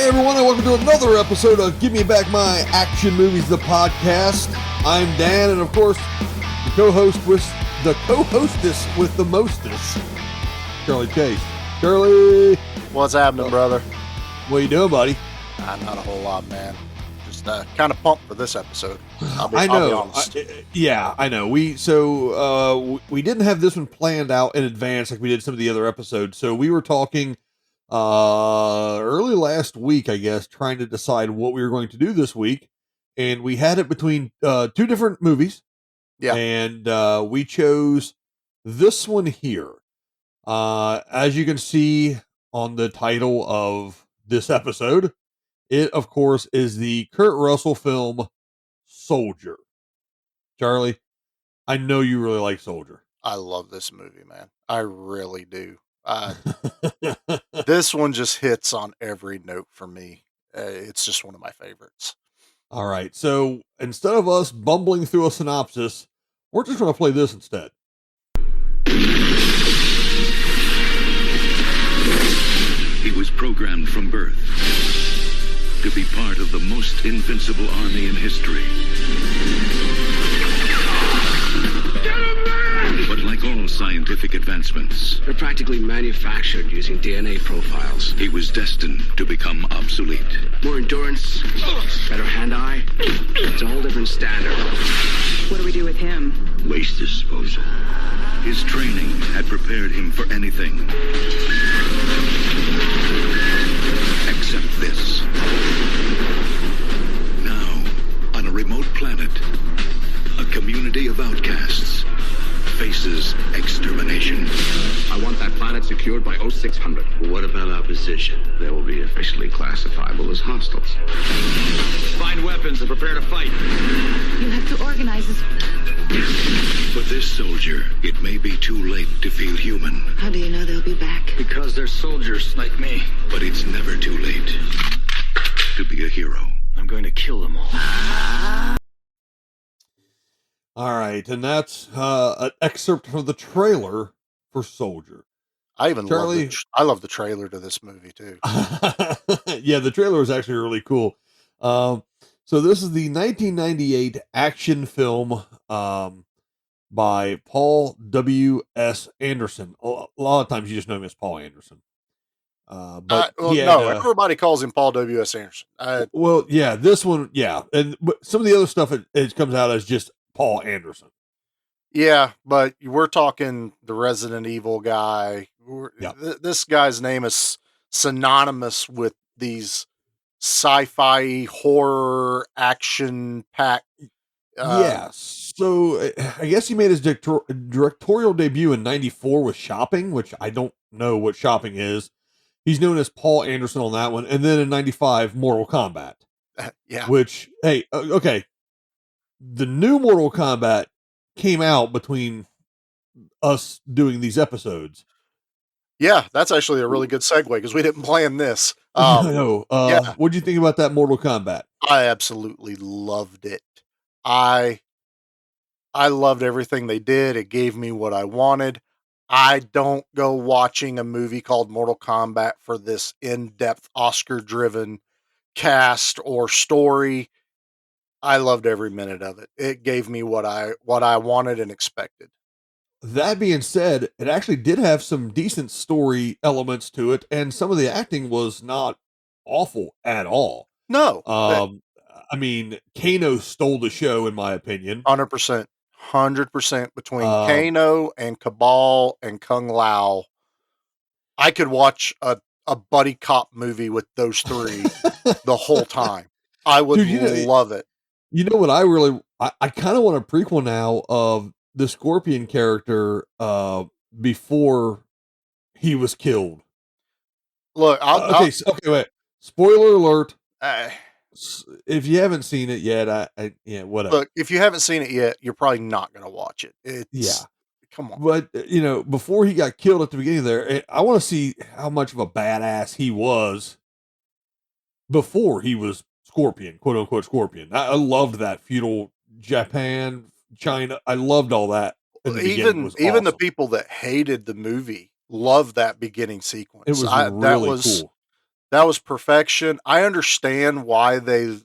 Hey everyone, and welcome to another episode of Give Me Back My Action Movies, the podcast. I'm Dan, and of course, the co-hostess with the mostest, Charlie Chase. Charlie, what's happening, brother? What you doing, buddy? Not a whole lot, man. Just kind of pumped for this episode. I'll be honest. I know. We didn't have this one planned out in advance like we did some of the other episodes. So we were talking early last week, I guess, trying to decide what we were going to do this week, and we had it between two different movies. Yeah, and we chose this one here. As you can see on the title of this episode, it of course is the Kurt Russell film Soldier. Charlie, I know you really like Soldier. I love this movie, man. I really do. This one just hits on every note for me. It's just one of my favorites. All right. So instead of us bumbling through a synopsis, we're just going to play this instead. He was programmed from birth to be part of the most invincible army in history. But like all scientific advancements, they're practically manufactured using DNA profiles. He was destined to become obsolete. More endurance, better hand-eye. It's a whole different standard. What do we do with him? Waste disposal. His training had prepared him for anything except this. Now, on a remote planet, a community of outcasts faces extermination. I want that planet secured by 0600. Well, what about our position? They will be officially classifiable as hostiles. Find weapons and prepare to fight. You have to organize this. For this soldier, it may be too late to feel human. How do you know they'll be back? Because they're soldiers like me. But it's never too late to be a hero. I'm going to kill them all. All right, and that's an excerpt from the trailer for Soldier. I even love the trailer to this movie too. Yeah, the trailer is actually really cool. So this is the 1998 action film by Paul W.S. Anderson. A lot of times you just know him as Paul Anderson. Everybody calls him Paul W.S. Anderson. This one, but some of the other stuff it comes out as just Paul Anderson. Yeah, but we're talking the Resident Evil guy. This guy's name is synonymous with these sci-fi horror action pack. So I guess he made his directorial debut in '94 with Shopping, which I don't know what Shopping is. He's known as Paul Anderson on that one, and then in '95, Mortal Kombat. Which, hey, okay. The new Mortal Kombat came out between us doing these episodes. Yeah, that's actually a really good segue because we didn't plan this. What do you think about that Mortal Kombat? I absolutely loved it. I loved everything they did. It gave me what I wanted. I don't go watching a movie called Mortal Kombat for this in-depth Oscar-driven cast or story. I loved every minute of it. It gave me what I wanted and expected. That being said, it actually did have some decent story elements to it, and some of the acting was not awful at all. No. I mean, Kano stole the show, in my opinion. 100%. 100% between Kano and Cabal and Kung Lao. I could watch a buddy cop movie with those three the whole time. I would love it. You know what I kind of want a prequel now of the Scorpion character before he was killed. Look, wait. Spoiler alert. If you haven't seen it yet, whatever. Look, if you haven't seen it yet, you're probably not going to watch it. Come on. But, before he got killed at the beginning there, I want to see how much of a badass he was before he was Scorpion, quote unquote Scorpion. I loved that feudal Japan, China. I loved all that. Even the people that hated the movie loved that beginning sequence. It was really cool. That was perfection. I understand why they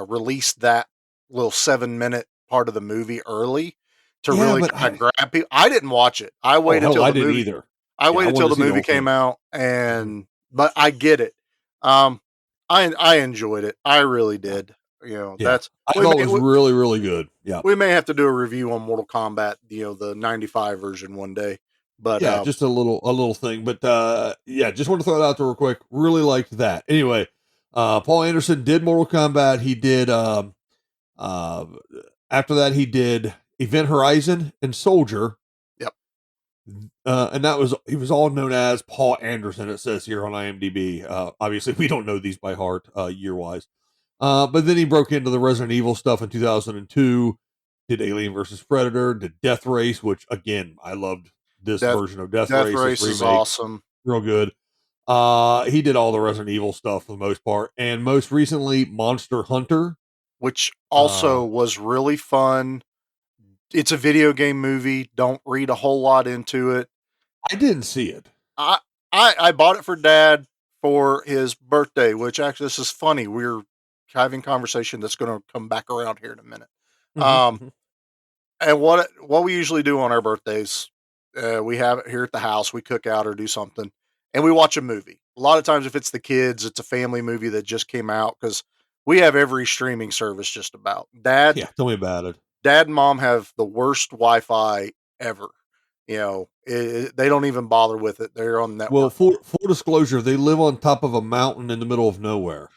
released that little 7-minute part of the movie early to Yeah, really but kind of grab people. I didn't watch it. I oh waited hell, till I the didn't movie. either. I Yeah, I waited till wanted to the see the movie whole came thing. out, Mhm. but I get it. Um, I enjoyed it. I really Yeah, did. yeah. That's I thought it was really, really good. Yeah. we may have to do a review on Mortal Kombat, the 95 version one day. But Yeah, just a little thing, but yeah, just want to throw it out there real quick. Really liked that. Anyway, Paul Anderson did Mortal Kombat. He did uh after that he did Event Horizon and Soldier. yep, And that was he was all known as Paul Anderson. It says here on IMDb. Obviously, we don't know these by heart, year wise. But then he broke into the Resident Evil stuff in 2002. Did Alien versus Predator. Did Death Race, which again I loved this Death version of Death Death Race. This Race is remake, awesome. real good. He did all the Resident Evil stuff for the most part, and most recently Monster Hunter. Which Uh, also was really fun. It's a video game movie. Don't read a whole lot into it. I didn't see it. I I bought it for Dad for his birthday, which actually this is funny. We're having conversation that's going to come back around here in a minute. Mhm, Um, mhm. and what we usually do on our birthdays, we have it here at the house. We cook out or do something, and we watch a movie. A lot of times, if it's the kids, it's a family movie that just came out because we have every streaming service just about. Yeah, tell me about it. Dad and mom have the worst Wi-Fi ever. They don't even bother with it. They're on Well, network. full disclosure, they live on top of a mountain in the middle of nowhere.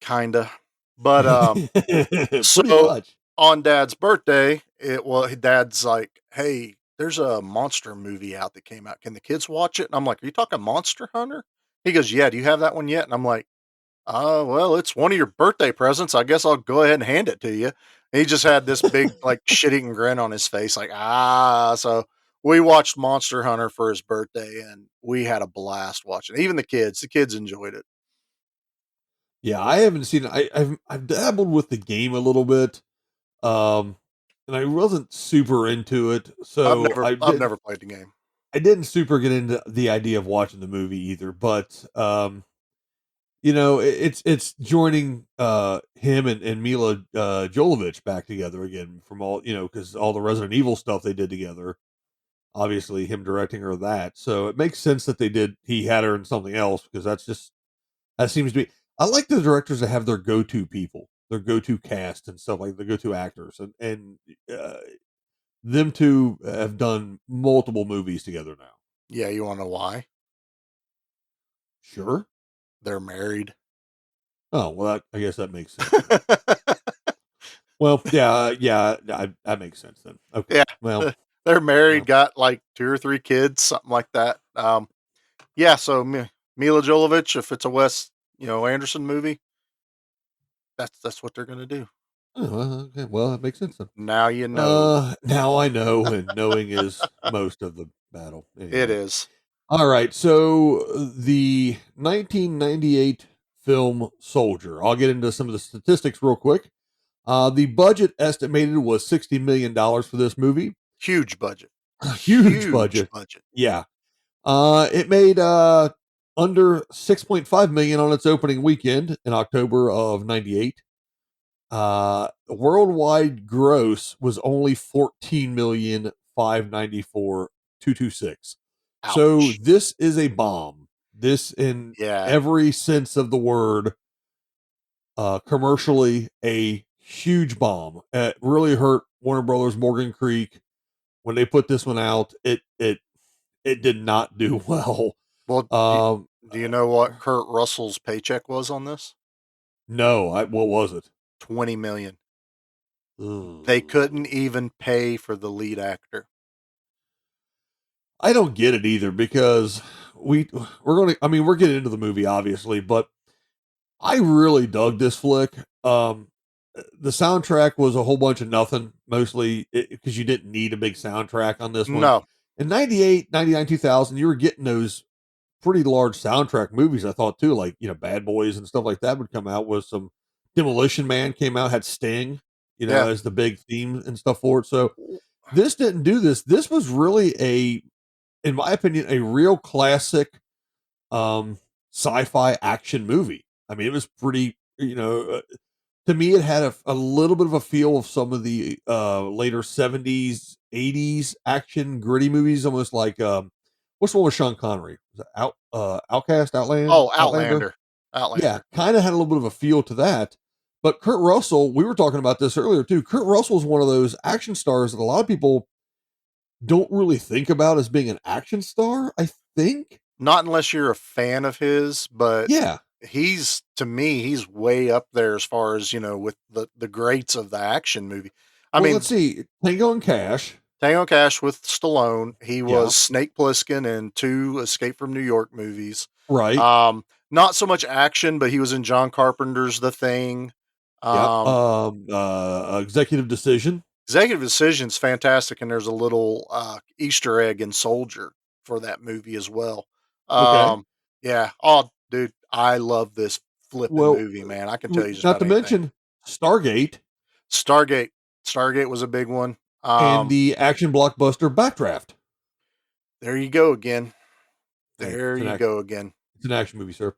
Kinda. But, Pretty so much. on Dad's birthday, Dad's like, "Hey, there's a monster movie out that came out. Can the kids watch it?" And I'm like, "Are you talking Monster Hunter?" He goes, "Yeah, do you have that one yet?" And I'm like, well, it's one of your birthday presents. I guess I'll go ahead and hand it to you." And he just had this big, like, shit-eating grin on his face, like, so we watched Monster Hunter for his birthday, and we had a blast watching it. Even the kids enjoyed it. Yeah, I haven't seen it. I've dabbled with the game a little bit, um, and I wasn't super into it, so I've never played the game. I didn't super get into the idea of watching the movie either. But you know, it's joining him and Mila Jovovich back together again from all because all the Resident Evil stuff they did together. Obviously, him directing her that, so it makes sense that he had her in something else because that seems to be. I like the directors that have their go-to people, their go-to cast and stuff like the go-to actors, and uh, them two have done multiple movies together now. Yeah, you wanna know why? Sure. They're married. Oh well, I guess that makes sense then. Well, yeah, yeah, that makes sense then. Okay. Yeah, Well, they're yeah. married, got, like, 2 or 3 kids, something like that. Yeah, so Mila Jovovich, if it's a Anderson movie, that's what they're gonna do. Oh, well, okay. Well, that makes sense then. Now you know. Now I know, and knowing is most of the battle. It Anyway. is. All right. So the 1998 film Soldier. I'll get into some of the statistics real quick. The budget estimated was $60 million for this movie. Huge budget. Huge Huge budget. budget. Yeah. It made under 6.5 million on its opening weekend in October of 98. Worldwide gross was only 14,594,226. So Ouch. this is a bomb. This in Yeah. every sense of the word, commercially a huge bomb. It really hurt Warner Brothers Morgan Creek when they put this one out. It did not do well. Well, Um, do you know what Kurt Russell's paycheck was on this? no, what was it? 20 million. They couldn't Ugh. even pay for the lead actor. I don't get it either because we're going to I mean we're getting into the movie obviously, but I really dug this flick. The soundtrack was a whole bunch of nothing mostly because you didn't need a big soundtrack on this one. No. In 98, 99, 2000 you were getting those pretty large soundtrack movies I thought too like, Bad Boys and stuff like that would come out with some Demolition Man came out had Sting, Yeah. as the big theme and stuff for it. So this didn't do this. This was really in my opinion, a real classic, um, sci-fi action movie. I mean, it was pretty, to me, it had a little bit of a feel of some of the later 70s, 80s action gritty movies, almost like what's the one with Sean Connery? Was it Outcast, Oh, Outlander? Outlander. Yeah, Outlander. kind of had a little bit of a feel to that. But Kurt Russell, we were talking about this earlier too. Kurt Russell is one of those action stars that a lot of people don't really think about as being an action star, I think. Not unless you're a fan of his, but Yeah. he's to me, he's way up there as far as, with the greats of the action movie. I Well, let's mean, see. Tango and Cash. Tango and Cash with Stallone, he Yeah. was Snake Plissken in 2 Escape from New York movies. Right. Not so much action, but he was in John Carpenter's The Thing. Yep. Um, Executive Decision. Executive Decision's fantastic, and there's a little, Easter egg in Soldier for that movie as well. Okay. Yeah. Oh, dude, I love this flipping Well, movie, man. I can tell you just not about to anything. mention Stargate Stargate. Stargate was a big one. and the action blockbuster Backdraft. There you go again. Hey, There you go again. it's an action movie, sir.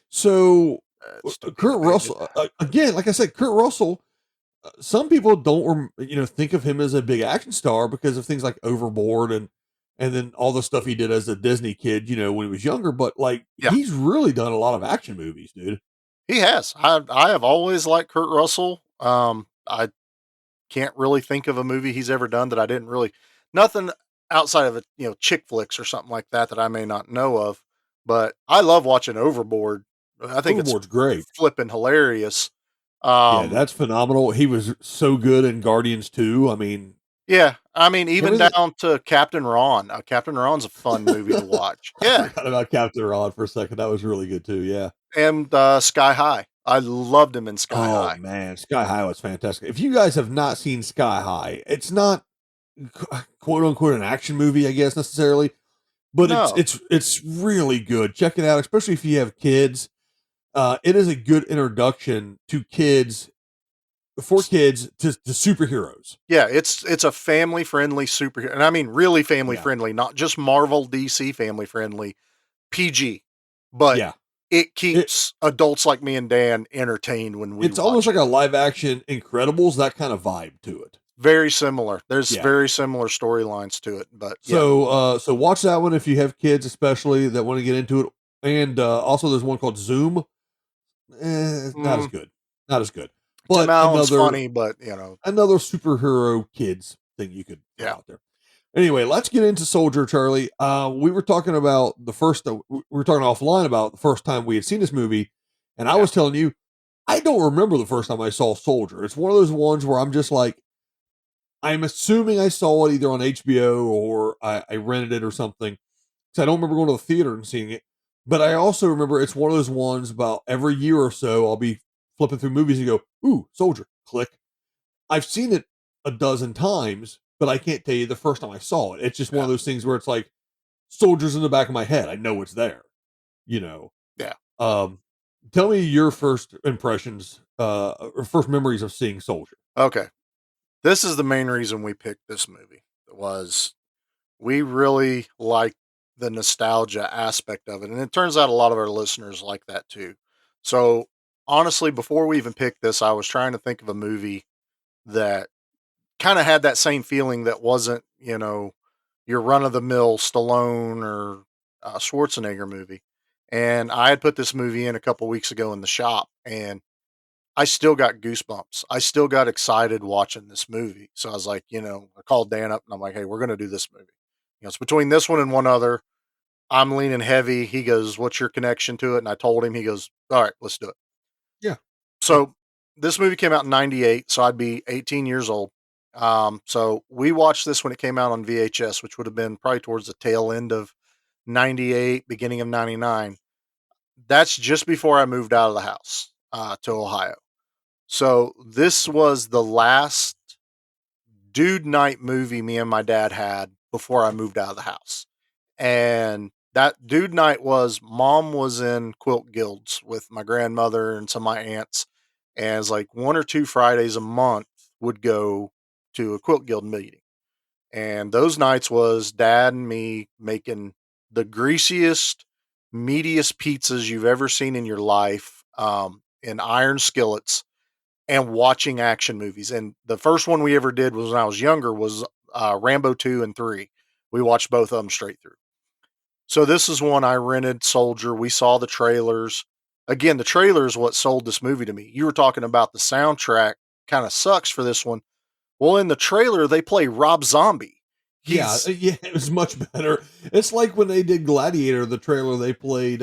So Still getting Kurt painted. Russell, again, like I said, Kurt Russell. Some people don't, think of him as a big action star because of things like Overboard and then all the stuff he did as a Disney kid, when he was younger. But like, Yeah, he's really done a lot of action movies, dude. he has. I have always liked Kurt Russell. I can't really think of a movie he's ever done that I didn't really nothing outside of chick flicks or something like that that I may not know of. But I love watching Overboard. I think it's Overboard's great. flipping hilarious. Yeah, Um, that's phenomenal. He was so good in Guardians 2. I mean, yeah, I mean even everything. down to Captain Ron. Captain Ron's a fun movie to watch. I Yeah, forgot about Captain Rod for a second. That was really good too. Yeah. and Sky High. I loved him in Sky Oh High. man, Sky High was fantastic. If you guys have not seen Sky High, it's not quote unquote an action movie, I guess necessarily, but it's No, it's it's really good. Check it out, especially if you have kids. It is a good introduction to kids for kids to superheroes. yeah, it's a family friendly superhero, and I mean really family Yeah, friendly, not just Marvel, DC family friendly, PG, but yeah. it It keeps adults like me and Dan entertained when we it's almost watch like it. a live action Incredibles, that kind of vibe to it. Very similar. There's Yeah. very similar storylines to it, but yeah, So watch that one if you have kids, especially that want to get into it. And also, there's one called Zoom. Not as mm, good, not as good. Tim But Allen's another funny, but another superhero kids thing you could throw yeah, out there. Anyway, let's get into Soldier, Charlie. We were talking about we were talking offline about the first time we had seen this movie, and I yeah, was telling you I don't remember the first time I saw Soldier. It's one of those ones where I'm just like, I'm assuming I saw it either on HBO or I rented it or something. Because I don't remember going to the theater and seeing it. But I also remember it's one of those ones about every year or so, I'll be flipping through movies and go, ooh, Soldier, click. I've seen it a dozen times, but I can't tell you the first time I saw it. It's just one yeah, of those things where it's like, Soldier's in the back of my head. I know it's there, you know. yeah. Um, Tell me your first impressions, or first memories of seeing Soldier. Okay, this is the main reason we picked this movie was we really like the nostalgia aspect of it. And it turns out a lot of our listeners like that too. So, honestly, before we even picked this, I was trying to think of a movie that kind of had that same feeling that wasn't, your run of the mill Stallone or Schwarzenegger movie. And I had put this movie in a couple weeks ago in the shop, and I still got goosebumps. I still got excited watching this movie. So I was like, I called Dan up and I'm like, hey, we're going to do this movie. It's between this one and one other. I'm leaning heavy. He goes, what's your connection to it? And I told him, he goes, all right, let's do it. Yeah. So this movie came out in 98. So I'd be 18 years old. So we watched this when it came out on VHS, which would have been probably towards the tail end of 98, beginning of 99. That's just before I moved out of the house to Ohio. So this was the last dude night movie me and my dad had before I moved out of the house. And that dude night was mom was in quilt guilds with my grandmother and some of my aunts. And it's like 1 or 2 Fridays a month would go to a quilt guild meeting. And those nights was dad and me making the greasiest meatiest pizzas you've ever seen in your life, in iron skillets, and watching action movies. And the first one we ever did was when I was younger was Rambo 2 and 3. We watched both of them straight through. So this is one I rented Soldier. We saw the trailers. Again, the trailer is what sold this movie to me. You were talking about the soundtrack kind of sucks for this one. Well, in the trailer, they play Rob Zombie. Yeah, He's yeah, it was much better. It's like when they did Gladiator, the trailer they played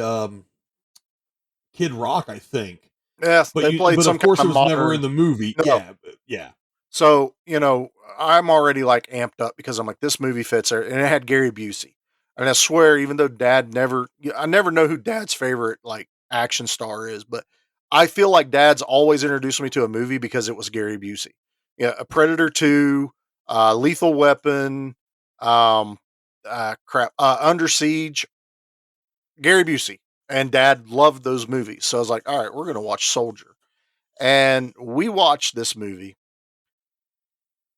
Kid Rock, I think. yes, they played But some of kind course of it was never modern. in the movie. No, Yeah, but yeah. so, I'm already like amped up because I'm like, this movie fits there. And it had Gary Busey. And I swear, even though I never know who dad's favorite like action star is, but I feel like dad's always introduced me to a movie because it was Gary Busey. Yeah, a Predator 2, Lethal Weapon, um, Under Siege, Gary Busey. And dad loved those movies. So I was like, all right, we're going to watch Soldier. And we watched this movie.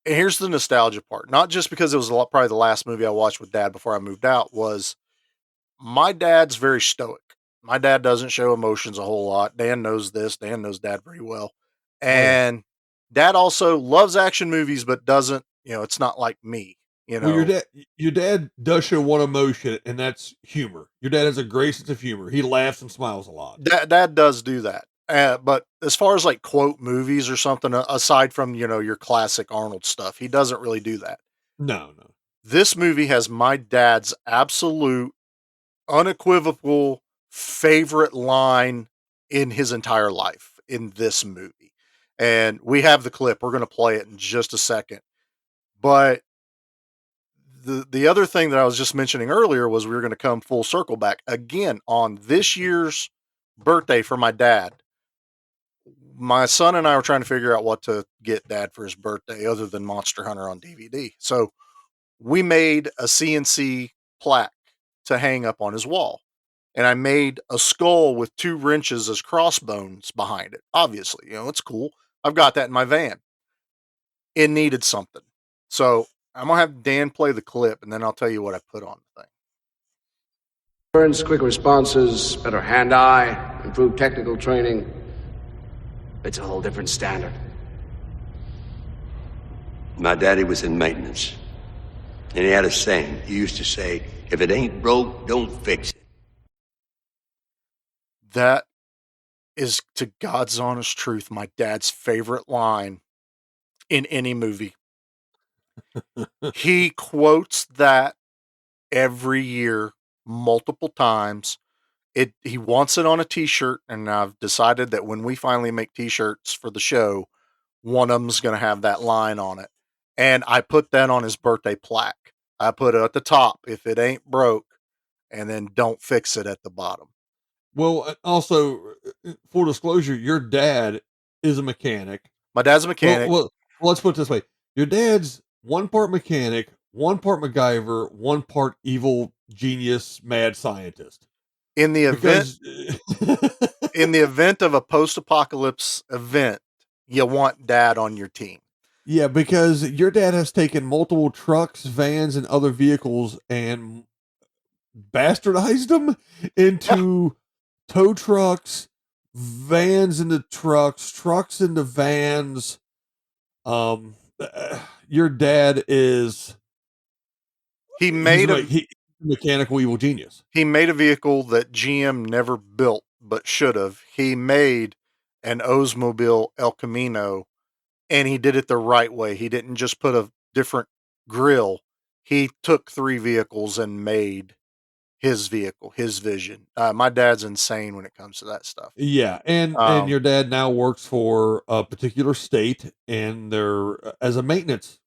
And here's the nostalgia part. Not just because it was probably the last movie I watched with dad before I moved out, was my dad's very stoic. My dad doesn't show emotions a whole lot. Dan knows this. Dan knows dad very well. Oh yeah. And dad also loves action movies, but doesn't, it's not like me, you Well, know. your dad does show one emotion, and that's humor. Your dad has a great sense of humor. He laughs and smiles a lot. Dad does do that. But as far as like quote movies or something, aside from, your classic Arnold stuff, he doesn't really do that. No, no. This movie has my dad's absolute unequivocal favorite line in his entire life in this movie. And we have the clip. We're going to play it in just a second. But the other thing that I was just mentioning earlier was we were going to come full circle back again on this year's birthday for my dad. My son and I were trying to figure out what to get dad for his birthday other than Monster Hunter on DVD. So we made a CNC plaque to hang up on his wall. And I made a skull with 2 wrenches as crossbones behind it. Obviously, it's cool. I've got that in my van. It needed something. So I'm going to have Dan play the clip and then I'll tell you what I put on the thing. Burns, quick responses, better hand-eye, improved technical training. It's a whole different standard. My daddy was in maintenance. And he had a saying. He used to say, if it ain't broke, don't fix it. That is, to God's honest truth, my dad's favorite line in any movie. He quotes that every year, multiple times. He wants it on a t-shirt, and I've decided that when we finally make t-shirts for the show, one of them's going to have that line on it. And I put that on his birthday plaque. I put it at the top, if it ain't broke, and then don't fix it at the bottom. Well, also, full disclosure, your dad is a mechanic. My dad's a mechanic. Well, let's put it this way. Your dad's one part mechanic, one part MacGyver, one part evil genius, mad scientist. In the event, Because in the event of a post-apocalypse event, you want dad on your team. yeah, because your dad has taken multiple trucks, vans, and other vehicles and bastardized them into tow trucks, vans into trucks, trucks into vans. Your dad is He made he's a mechanical evil genius. He made a vehicle that GM never built but should have. He made an Oldsmobile El Camino, and he did it the right way. He didn't just put a different grill. He took 3 vehicles and made his vehicle, his vision. My dad's insane when it comes to that stuff. Yeah, and your dad now works for a particular state, and they're as a maintenance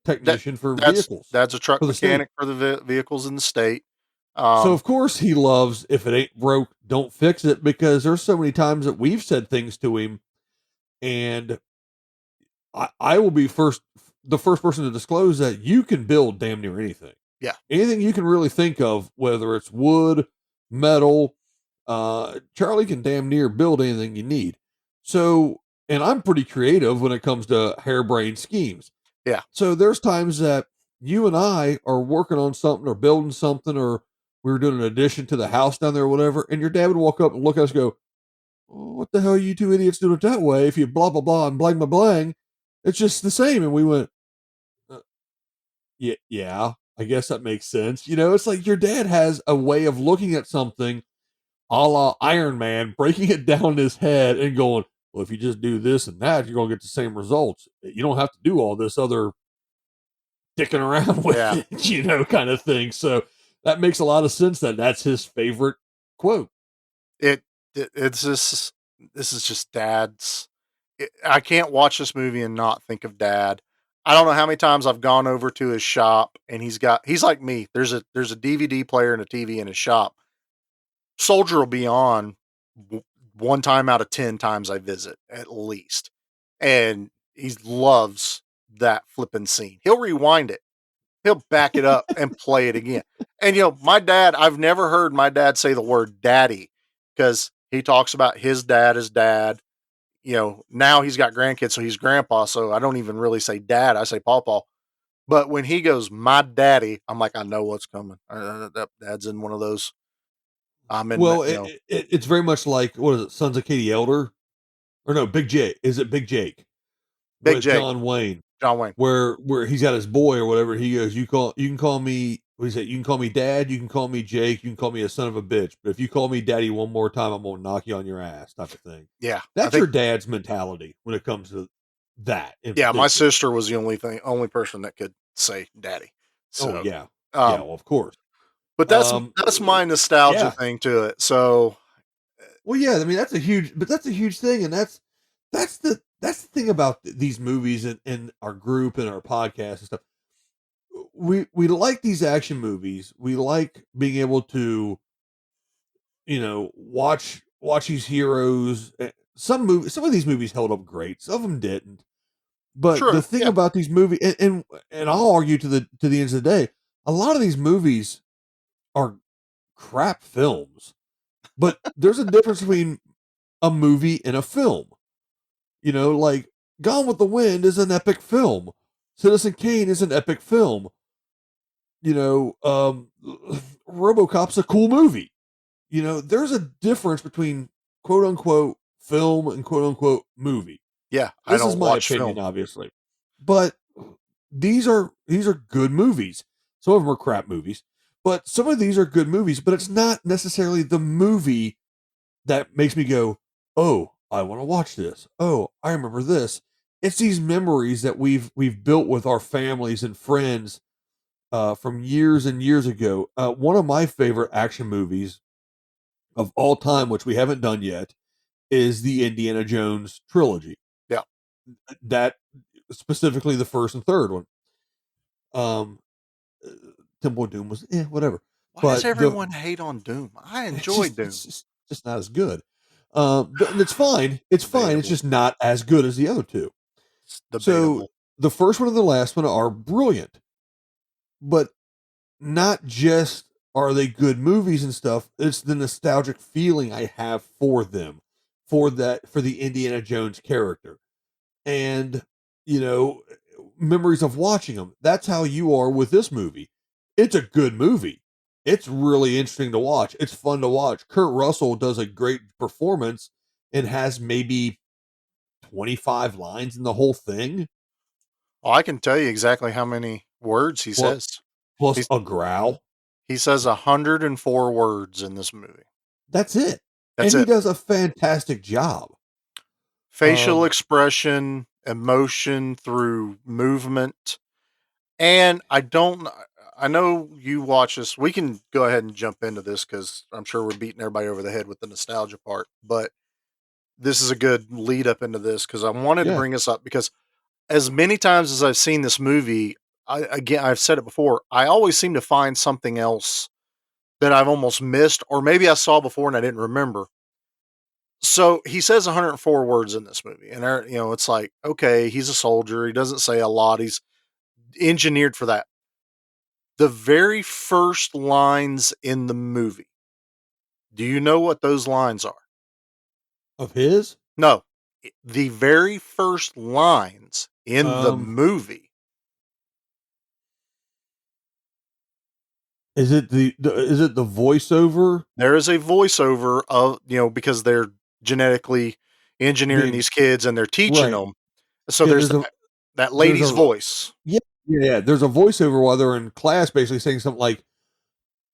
technician for vehicles. Dad's a truck for the state. mechanic for the vehicles in the state. So of course he loves if it ain't broke, don't fix it, because there's so many times that we've said things to him, and I will be the first person to disclose that you can build damn near anything. Yeah. Anything you can really think of, whether it's wood, metal, Charlie can damn near build anything you need. So, and I'm pretty creative when it comes to harebrained schemes. Yeah. So there's times that you and I are working on something or building something or we were doing an addition to the house down there or whatever, and your dad would walk up and look at us and go, "Oh, what the hell are you two idiots doing it that way? If you blah, blah, blah, and blang, blah, blang, it's just the same." And we went, yeah, I guess that makes sense. It's like your dad has a way of looking at something a la Iron Man, breaking it down in his head and going, well, if you just do this and that, you're going to get the same results. You don't have to do all this other dicking around with Yeah. it, kind of thing. So that makes a lot of sense that that's his favorite quote. It's just this is just dad's. I can't watch this movie and not think of dad. I don't know how many times I've gone over to his shop and he's like me. There's a DVD player and a TV in his shop. Soldier will be on one time out of 10 times I visit at least. And he loves that flipping scene. He'll rewind it. He'll back it up and play it again. And my dad, I've never heard my dad say the word daddy because he talks about his dad as dad. Now he's got grandkids, so he's grandpa. So I don't even really say dad. I say pawpaw. But when he goes, my daddy, I'm like, I know what's coming. That dad's in one of those. I'm in Well, that, it's very much like, what is it, Sons of Katie Elder? Or no, Big Jake. Is it Big Jake? Big With Jake, John Wayne. John Wayne. Where he's got his boy or whatever. He goes, you can call me, what is it? You can call me dad, you can call me Jake, you can call me a son of a bitch. But if you call me daddy one more time, I'm gonna knock you on your ass, type of thing. Yeah. That's your dad's mentality when it comes to that. Yeah, my particular. sister was the only person that could say daddy. So, Oh yeah. Yeah, well, of course. But that's my nostalgia yeah. thing to it. So, well, yeah, I mean that's a huge thing, and that's the thing about these movies and our group and our podcast and stuff. We like these action movies. We like being able to, watch these heroes. Some of these movies held up great. Some of them didn't. But the true. thing Yeah. about these movies, and I'll argue to the end of the day, a lot of these movies are crap films. But there's a difference between a movie and a film. Like Gone with the Wind is an epic film. Citizen Kane is an epic film. RoboCop's a cool movie. There's a difference between quote unquote film and quote unquote movie. Yeah. I This is don't my watch opinion, film. obviously. But these are good movies. Some of them are crap movies, but some of these are good movies, but it's not necessarily the movie that makes me go, "Oh, I want to watch this. Oh, I remember this." It's these memories that we've built with our families and friends from years and years ago. One of my favorite action movies of all time, which we haven't done yet, is the Indiana Jones trilogy. Yeah. That specifically the first and third one. Um, Temple of Doom was whatever. Why does But everyone hate on Doom? I enjoy Doom. It's just not as good. And it's fine. It's fine. Debatable. It's just not as good as the other two. It's So debatable. the first one and the last one are brilliant, but not just are they good movies and stuff. It's the nostalgic feeling I have for them, for the Indiana Jones character, and memories of watching them. That's how you are with this movie. It's a good movie. It's really interesting to watch. It's fun to watch. Kurt Russell does a great performance and has maybe 25 lines in the whole thing. Oh, I can tell you exactly how many words he Well, says. plus a growl. He says 104 words in this movie. That's it. That's and it. he does a fantastic job. Facial expression, emotion through movement. And I know you watch this. We can go ahead and jump into this because I'm sure we're beating everybody over the head with the nostalgia part. But this is a good lead up into this because I wanted to Yeah. bring this up because as many times as I've seen this movie, I've said it before, I always seem to find something else that I've almost missed, or maybe I saw before and I didn't remember. So he says 104 words in this movie, and it's like, okay, he's a soldier. He doesn't say a lot. He's engineered for that. The very first lines in the movie. Do you know what those lines are? Of his? No, the very first lines in the movie. Is it is it the voiceover There is a voiceover of, because they're genetically engineering being these kids and they're teaching right? them. So Yeah, there's that there's lady's a voice. yeah, yeah. There's a voiceover while they're in class, basically saying something like,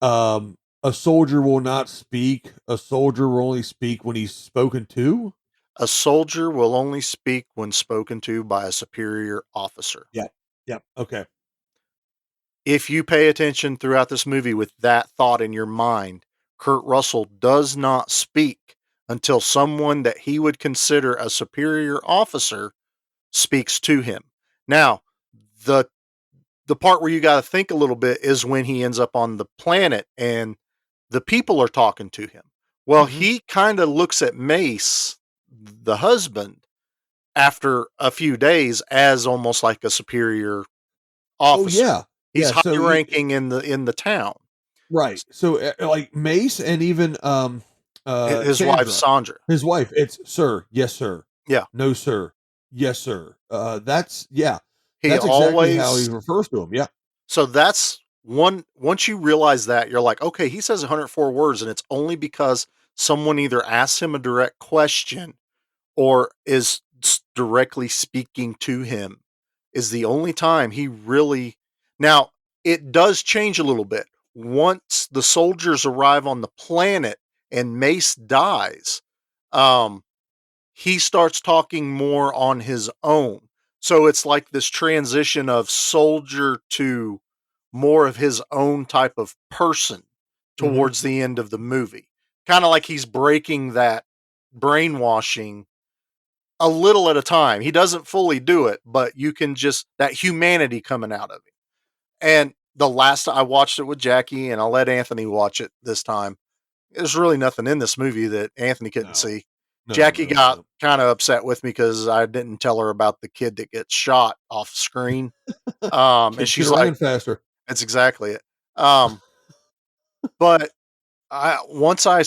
"A soldier will not speak. A soldier will only speak when he's spoken to." A soldier will only speak when spoken to by a superior officer. Yeah, yeah. Okay. If you pay attention throughout this movie with that thought in your mind, Kurt Russell does not speak until someone that he would consider a superior officer speaks to him. Now, the the part where you got to think a little bit is when he ends up on the planet and the people are talking to him. Well, Hmm. he kind of looks at Mace, the husband, after a few days as almost like a superior Oh officer. yeah, He's yeah. high So ranking in the town. right. So like Mace and even His wife Sandra, Sandra. his wife, it's sir, yes sir, Yeah. no sir, yes sir. That's yeah. He That's exactly how he always refers to him. Yeah. so that's one once you realize that, you're like, "Okay, he says 104 words, and it's only because someone either asks him a direct question or is directly speaking to him is the only time he really now it does change a little bit once the soldiers arrive on the planet and Mace dies. um he starts talking more on his own, so it's like this transition of soldier to more of his own type of person Hmm. towards the end of the movie, kind of like he's breaking that brainwashing a little at a time. He doesn't fully do it, but you can just that humanity coming out of him. And the last I watched it with Jackie, and I'll let Anthony watch it this time. There's really nothing in this movie that Anthony couldn't No, see. no, Jackie no, got no. kind of upset with me because I didn't tell her about the kid that gets shot off screen. And Kids get she's like, around faster. "That's exactly it." Um, but I once I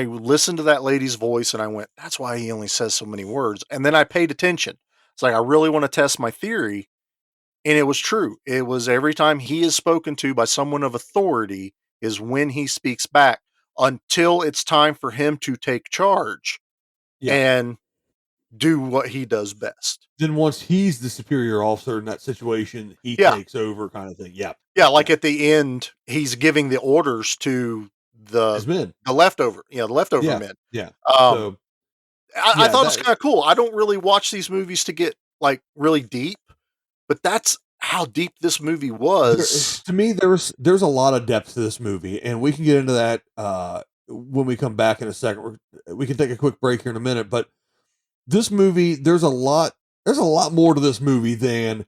listened to that lady's voice and I went, "That's why he only says so many words." And then I paid attention. It's like I really want to test my theory, and it was true. It was every time he is spoken to by someone of authority is when he speaks back until it's time for him to take charge Yeah. and do what he does best. Then once he's the superior officer in that situation, he Yeah. takes over, kind of thing. Yeah. Yeah, like Yeah. at the end, he's giving the orders to the His men. the leftover Yeah. men. Yeah. Um, So I yeah, thought it was that kinda cool. I don't really watch these movies to get, like, really deep, but that's how deep this movie was. to me there's a lot of depth to this movie, and we can get into that when we come back in a second. We can take a quick break here in a minute, but this movie there's a lot more to this movie than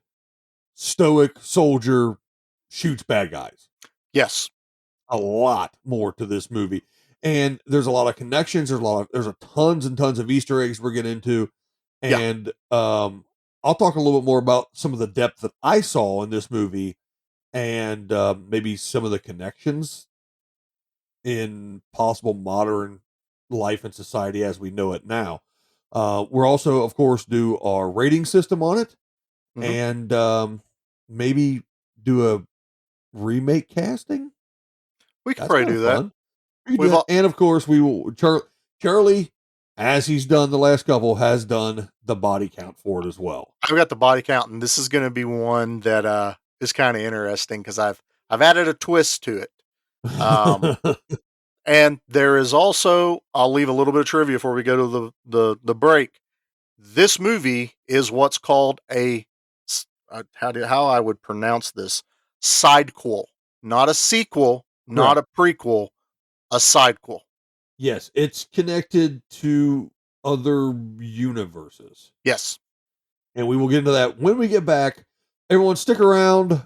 stoic soldier shoots bad guys. Yes. A lot more to this movie, and there's a lot of connections. There's a tons and tons of Easter eggs we're getting into, Yeah. and I'll talk a little bit more about some of the depth that I saw in this movie, and maybe some of the connections in possible modern life and society as we know it now. We're also, of course, do our rating system on it, Mhm. and maybe do a remake casting. We could That's probably kind do of that. fun. We can do We've that. all And of course, we will. Charlie, as he's done the last couple, has done the body count for it as well. I've got the body count, and this is gonna be one that, is kinda interesting because I've added a twist to it. Um, and there is also I'll leave a little bit of trivia before we go to the break. This movie is what's called how I would pronounce this, sidequel, not a sequel, not Correct. a prequel, a sidequel. Yes, it's connected to other universes, Yes. and we will get into that when we get back. Everyone, stick around.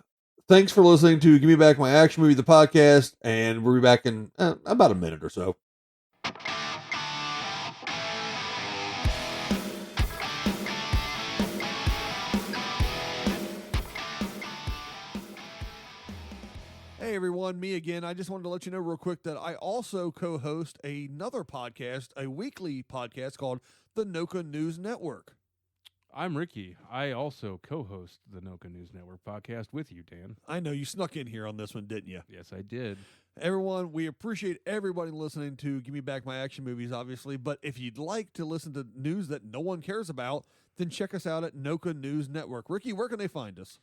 Thanks for listening to Give Me Back My Action Movie, the podcast, and we'll be back in about a minute or so. Hey everyone, me again. I just wanted to let you know real quick that I also co-host another podcast, a weekly podcast called the Noka News Network. I'm Ricky. I also co-host the Noka News Network podcast with you, Dan. I know you snuck in here on this one, didn't you? Yes, I did. Everyone, we appreciate everybody listening to Give Me Back My Action Movies, obviously. But if you'd like to listen to news that no one cares about, then check us out at Noka News Network. Ricky, where can they find us?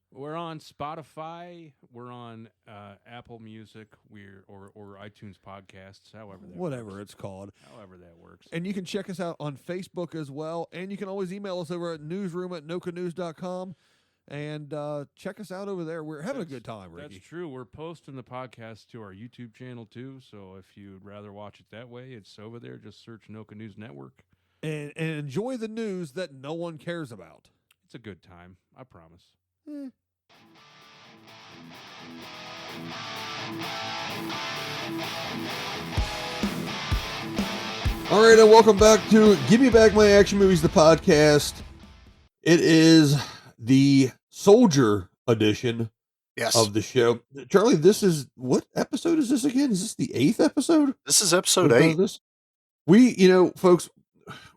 We're on Spotify. We're on Apple Music. Or iTunes Podcasts. Whatever works. it's called. However that works. And you can check us out on Facebook as well. And you can always email us over at newsroom@nokanews.com. And check us out over there. We're having a good time, Ricky. That's true. We're posting the podcast to our YouTube channel, too. So if you'd rather watch it that way, it's over there. Just search Noka News Network. And enjoy the news that no one cares about. It's a good time. I promise. All right, and welcome back to Give Me Back My Action Movies, the podcast. It is the Soldier edition of the show. Charlie, this is, what episode is this again? Is this the 8th episode? This is episode 8. We, folks,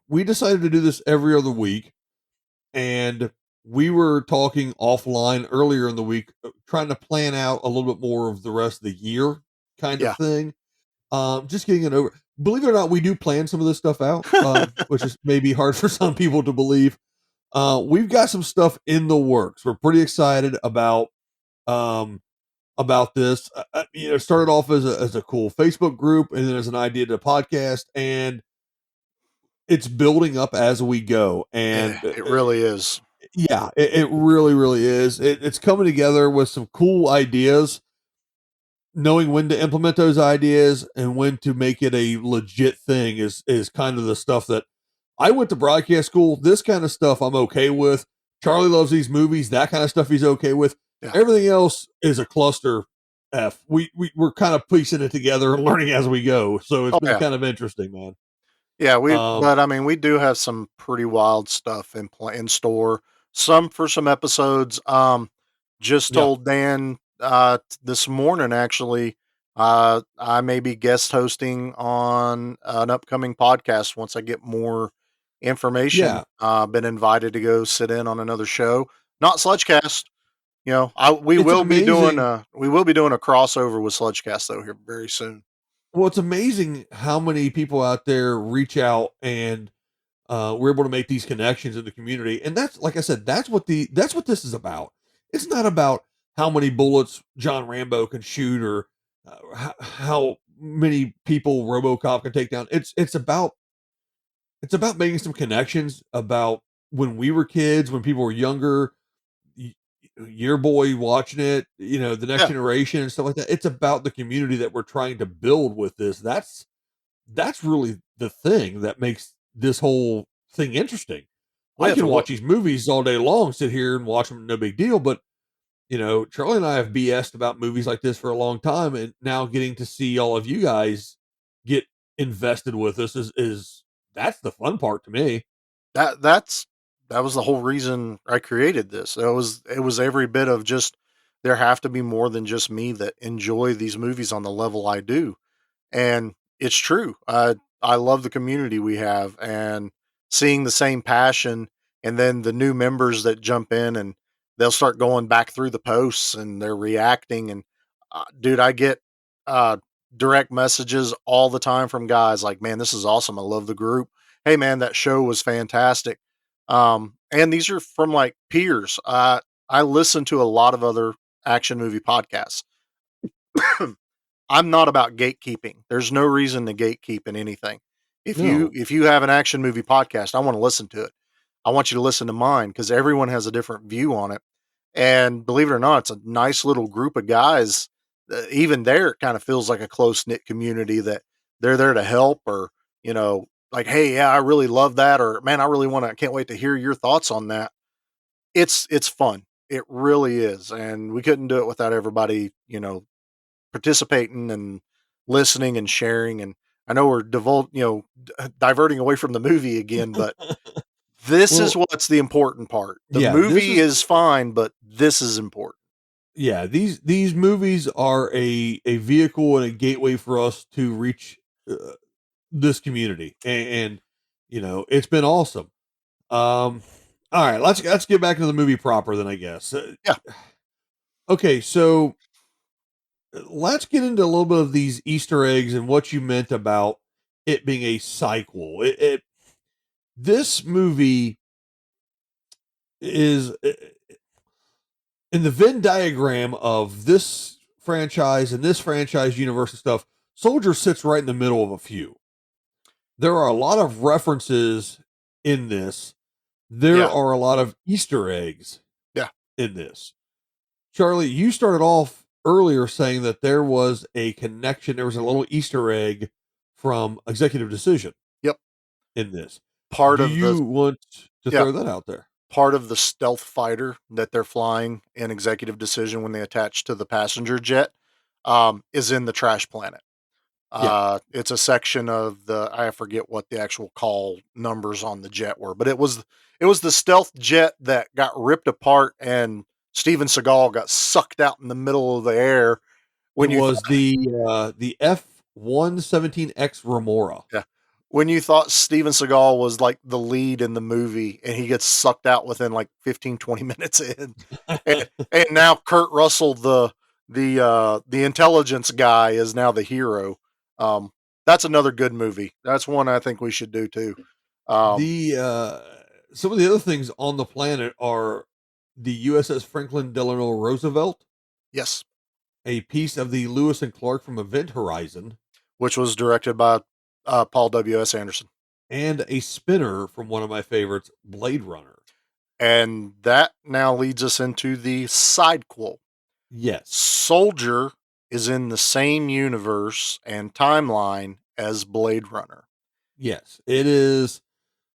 we decided to do this every other week, and we were talking offline earlier in the week, trying to plan out a little bit more of the rest of the year kind of thing. Just getting it over. Believe it or not, we do plan some of this stuff out, which is maybe hard for some people to believe. We've got some stuff in the works. We're pretty excited about this. It started off as a cool Facebook group, and then as an idea to podcast, and it's building up as we go. And it really is. Yeah, it really, really is. It's coming together with some cool ideas, knowing when to implement those ideas and when to make it a legit thing is kind of the stuff that I went to broadcast school. This kind of stuff I'm okay with. Charlie loves these movies. That kind of stuff he's okay with. Yeah. Everything else is a cluster F. We're kind of piecing it together and learning as we go. So it's been kind of interesting, man. Yeah, but I mean, we do have some pretty wild stuff in store. For some episodes. Just told Dan this morning, actually, I may be guest hosting on an upcoming podcast once I get more information. Been invited to go sit in on another show, not Sludgecast. We will be doing a crossover with Sludgecast though here very soon. Well, it's amazing how many people out there reach out and we're able to make these connections in the community. And that's, like I said, that's what this is about. It's not about how many bullets John Rambo can shoot or how many people RoboCop can take down. It's about making some connections about when we were kids, when people were younger, your boy watching it, the next generation and stuff like that. It's about the community that we're trying to build with this. That's really the thing that makes this whole thing interesting. I can watch these movies all day long, sit here and watch them, no big deal. But Charlie and I have BS'd about movies like this for a long time, and now getting to see all of you guys get invested with us is that's the fun part to me. That was the whole reason I created this. It was every bit of just there have to be more than just me that enjoy these movies on the level I do, and it's true. I love the community we have and seeing the same passion, and then the new members that jump in and they'll start going back through the posts and they're reacting. And dude, I get direct messages all the time from guys like, man, this is awesome. I love the group. Hey man, that show was fantastic. And these are from like peers. I listen to a lot of other action movie podcasts. I'm not about gatekeeping. There's no reason to gatekeep in anything. If you have an action movie podcast, I want to listen to it. I want you to listen to mine because everyone has a different view on it. And believe it or not, it's a nice little group of guys. Even there, it kind of feels like a close knit community that they're there to help, or like, hey, yeah, I really love that, or man, I can't wait to hear your thoughts on that. It's fun. It really is, and we couldn't do it without everybody, participating and listening and sharing. And I know we're diverting away from the movie again, but this is what's the important part. The movie is fine, but this is important. Yeah, these movies are a vehicle and a gateway for us to reach this community, and it's been awesome. All right, let's get back into the movie proper then, I guess. Yeah. Okay, so let's get into a little bit of these Easter eggs and what you meant about it being a sequel. This movie is in the Venn diagram of this franchise and this franchise universe and stuff. Soldier sits right in the middle of a few. There are a lot of references in this. There Yeah. are a lot of Easter eggs Yeah. in this. Charlie, you started off earlier saying that there was a connection, there was a little Easter egg from Executive Decision Yep. in this. Part Do of the you want to yeah, throw that out there? part of the stealth fighter that they're flying in Executive Decision when they attach to the passenger jet, is in the Trash Planet. Yeah. It's a section of I forget what the actual call numbers on the jet were, but it was the stealth jet that got ripped apart and Steven Seagal got sucked out in the middle of the air when It you was the F-117X Remora. yeah. When you thought Steven Seagal was like the lead in the movie and he gets sucked out within like 15, 20 minutes in. And now Kurt Russell, the intelligence guy, is now the hero. That's another good movie. That's one I think we should do too. The some of the other things on the planet are the USS Franklin Delano Roosevelt, Yes, a piece of the Lewis and Clark from Event Horizon, which was directed by Paul W.S. Anderson. and a spinner from one of my favorites, Blade Runner. And that now leads us into the sidequel. Yes. Soldier is in the same universe and timeline as Blade Runner. Yes, it is.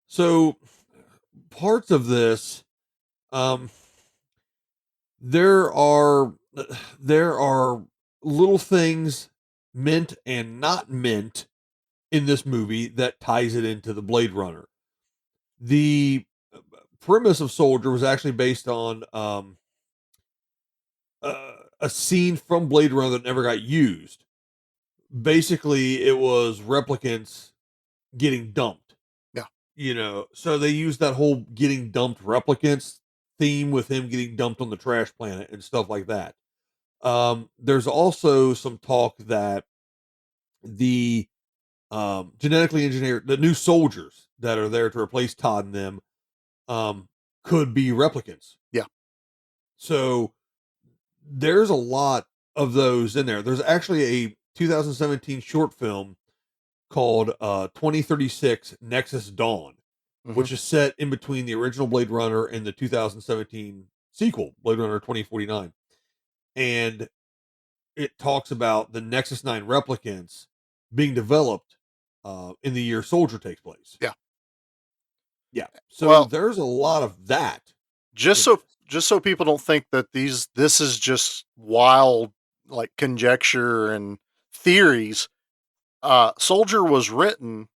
So parts of this, um, there are there are little things meant and not meant in this movie that ties it into the Blade Runner. The premise of Soldier was actually based on a scene from Blade Runner that never got used. Basically, it was replicants getting dumped. Yeah. So they used that whole getting dumped replicants theme with him getting dumped on the trash planet and stuff like that. There's also some talk that the genetically engineered, the new soldiers that are there to replace Todd and them, could be replicants. Yeah. So there's a lot of those in there. There's actually a 2017 short film called 2036 Nexus Dawn, which is set in between the original Blade Runner and the 2017 sequel, Blade Runner 2049. And it talks about the Nexus 9 replicants being developed in the year Soldier takes place. Yeah. Yeah. So Well, there's a lot of that. just so people don't think that this is just wild like conjecture and theories. Soldier was written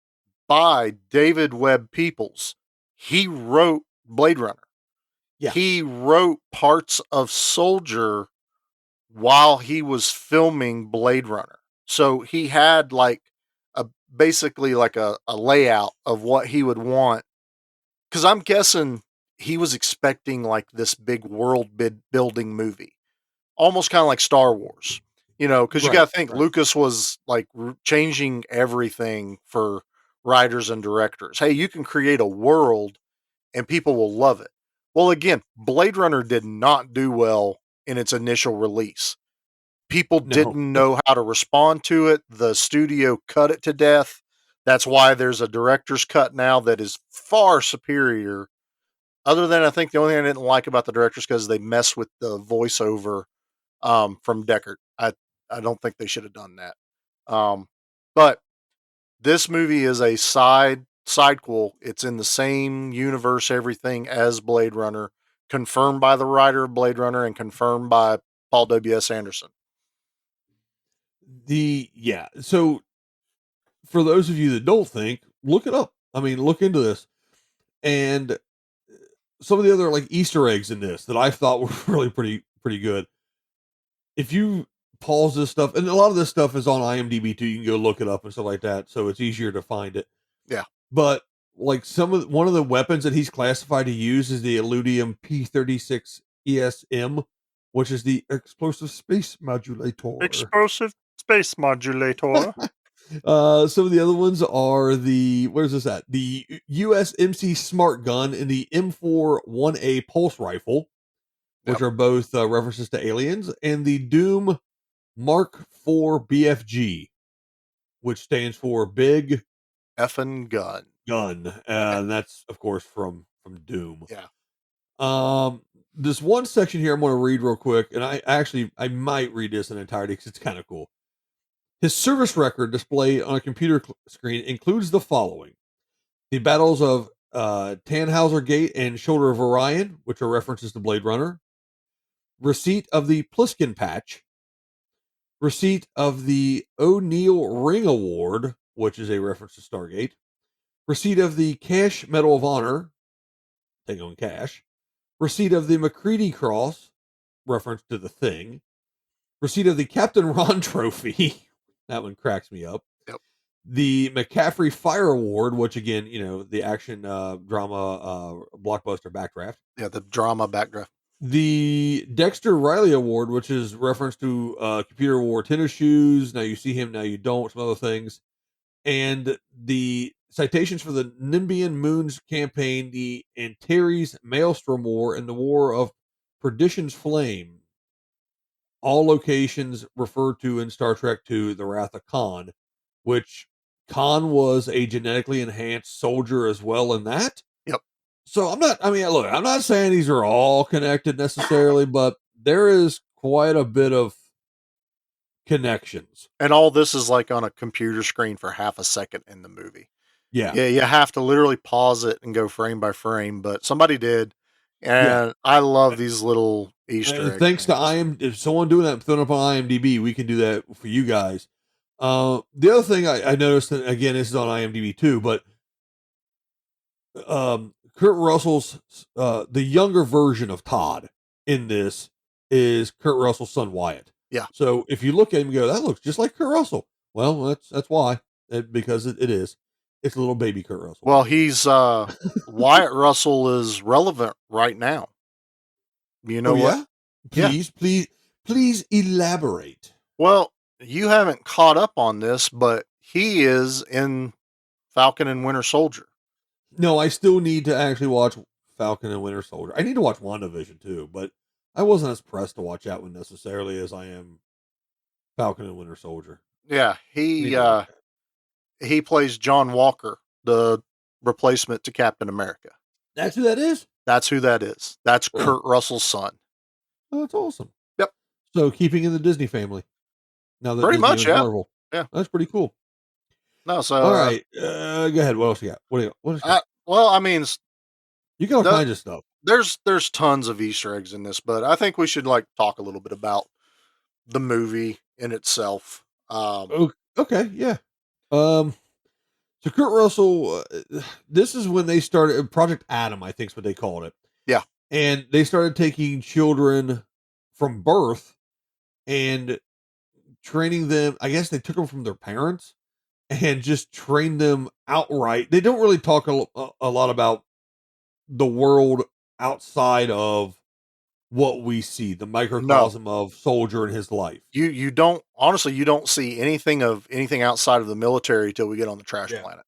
by David Webb Peoples. He wrote Blade Runner. Yeah. He wrote parts of Soldier while he was filming Blade Runner. So he had like basically like a layout of what he would want. Cause I'm guessing he was expecting like this big world building movie, almost kind of like Star Wars, cause you got to think Lucas was like changing everything for writers and directors. Hey, you can create a world and people will love it. Well, again, Blade Runner did not do well in its initial release. People didn't know how to respond to it. The studio cut it to death. That's why there's a director's cut now that is far superior. Other than I think the only thing I didn't like about the director's cut is they mess with the voiceover from Deckard. I don't think they should have done that. But this movie is a sidequel. It's in the same universe, everything as Blade Runner, confirmed by the writer of Blade Runner and confirmed by Paul W.S. Anderson. So for those of you that don't think, look it up. I mean, look into this. And some of the other like Easter eggs in this that I thought were really pretty good. If you pause this stuff, and a lot of this stuff is on IMDb too, you can go look it up and stuff like that, so it's easier to find it. Yeah. But like one of the weapons that he's classified to use is the Illudium P-36 ESM, which is the explosive space modulator. Explosive space modulator. Some of the other ones are where's this at? The USMC Smart Gun and the M4 1A Pulse Rifle, which Yep. are both references to aliens, and the Doom Mark IV BFG, which stands for Big Effing gun. Gun. And that's, of course, from Doom. Yeah. This one section here I'm going to read real quick, and I might read this in entirety because it's kind of cool. His service record displayed on a computer screen includes the following: the battles of Tannhauser Gate and Shoulder of Orion, which are references to Blade Runner; receipt of the Pliskin Patch; receipt of the O'Neill Ring Award, which is a reference to Stargate; receipt of the Cash Medal of Honor, Tango and Cash; receipt of the McCready Cross, reference to The Thing; receipt of the Captain Ron Trophy. That one cracks me up. Yep. The McCaffrey Fire Award, which again, the action drama blockbuster backdraft. Yeah, the drama backdraft. The Dexter Riley Award, which is reference to Computer War Tennis Shoes. Now you see him, now you don't, some other things. And the citations for the Nimbian Moons campaign, the Antares Maelstrom War, and the War of Perdition's Flame. All locations referred to in Star Trek II, The Wrath of Khan, which Khan was a genetically enhanced soldier as well in that. Yep. So I'm not saying these are all connected necessarily, but there is quite a bit of connections. And all this is like on a computer screen for half a second in the movie. Yeah. Yeah, you have to literally pause it and go frame by frame, but somebody did. And I love these little Easter eggs. Thanks to if someone doing that, throwing up on IMDb, we can do that for you guys. The other thing I noticed, and again, this is on IMDb too, but Kurt Russell's the younger version of Todd in this is Kurt Russell's son Wyatt. Yeah. So if you look at him and go, that looks just like Kurt Russell. Well, that's why. Because it is. It's a little baby Kurt Russell. Well, he's Wyatt Russell is relevant right now. You know what? Yeah? Please elaborate. Well, you haven't caught up on this, but he is in Falcon and Winter Soldier. No, I still need to actually watch Falcon and Winter Soldier. I need to watch WandaVision too, but I wasn't as pressed to watch that one necessarily as I am Falcon and Winter Soldier. Yeah, he plays John Walker, the replacement to Captain America. That's who that is? That's who that is. That's Cool. Kurt Russell's son. Oh, that's awesome. Yep. So keeping in the Disney family. Now that Pretty Disney much, owns yeah. Marvel. Yeah. That's pretty cool. No, so all right. Go ahead. What else you got? What is well, I mean, you got all kinds of stuff. There's tons of Easter eggs in this, but I think we should talk a little bit about the movie in itself. Okay, yeah. So Kurt Russell, this is when they started Project Adam, I think is what they called it. Yeah. And they started taking children from birth and training them. I guess they took them from their parents and just trained them outright. They don't really talk a lot about the world outside of what we see, the microcosm of Soldier and his life. You don't see anything outside of the military till we get on the trash planet.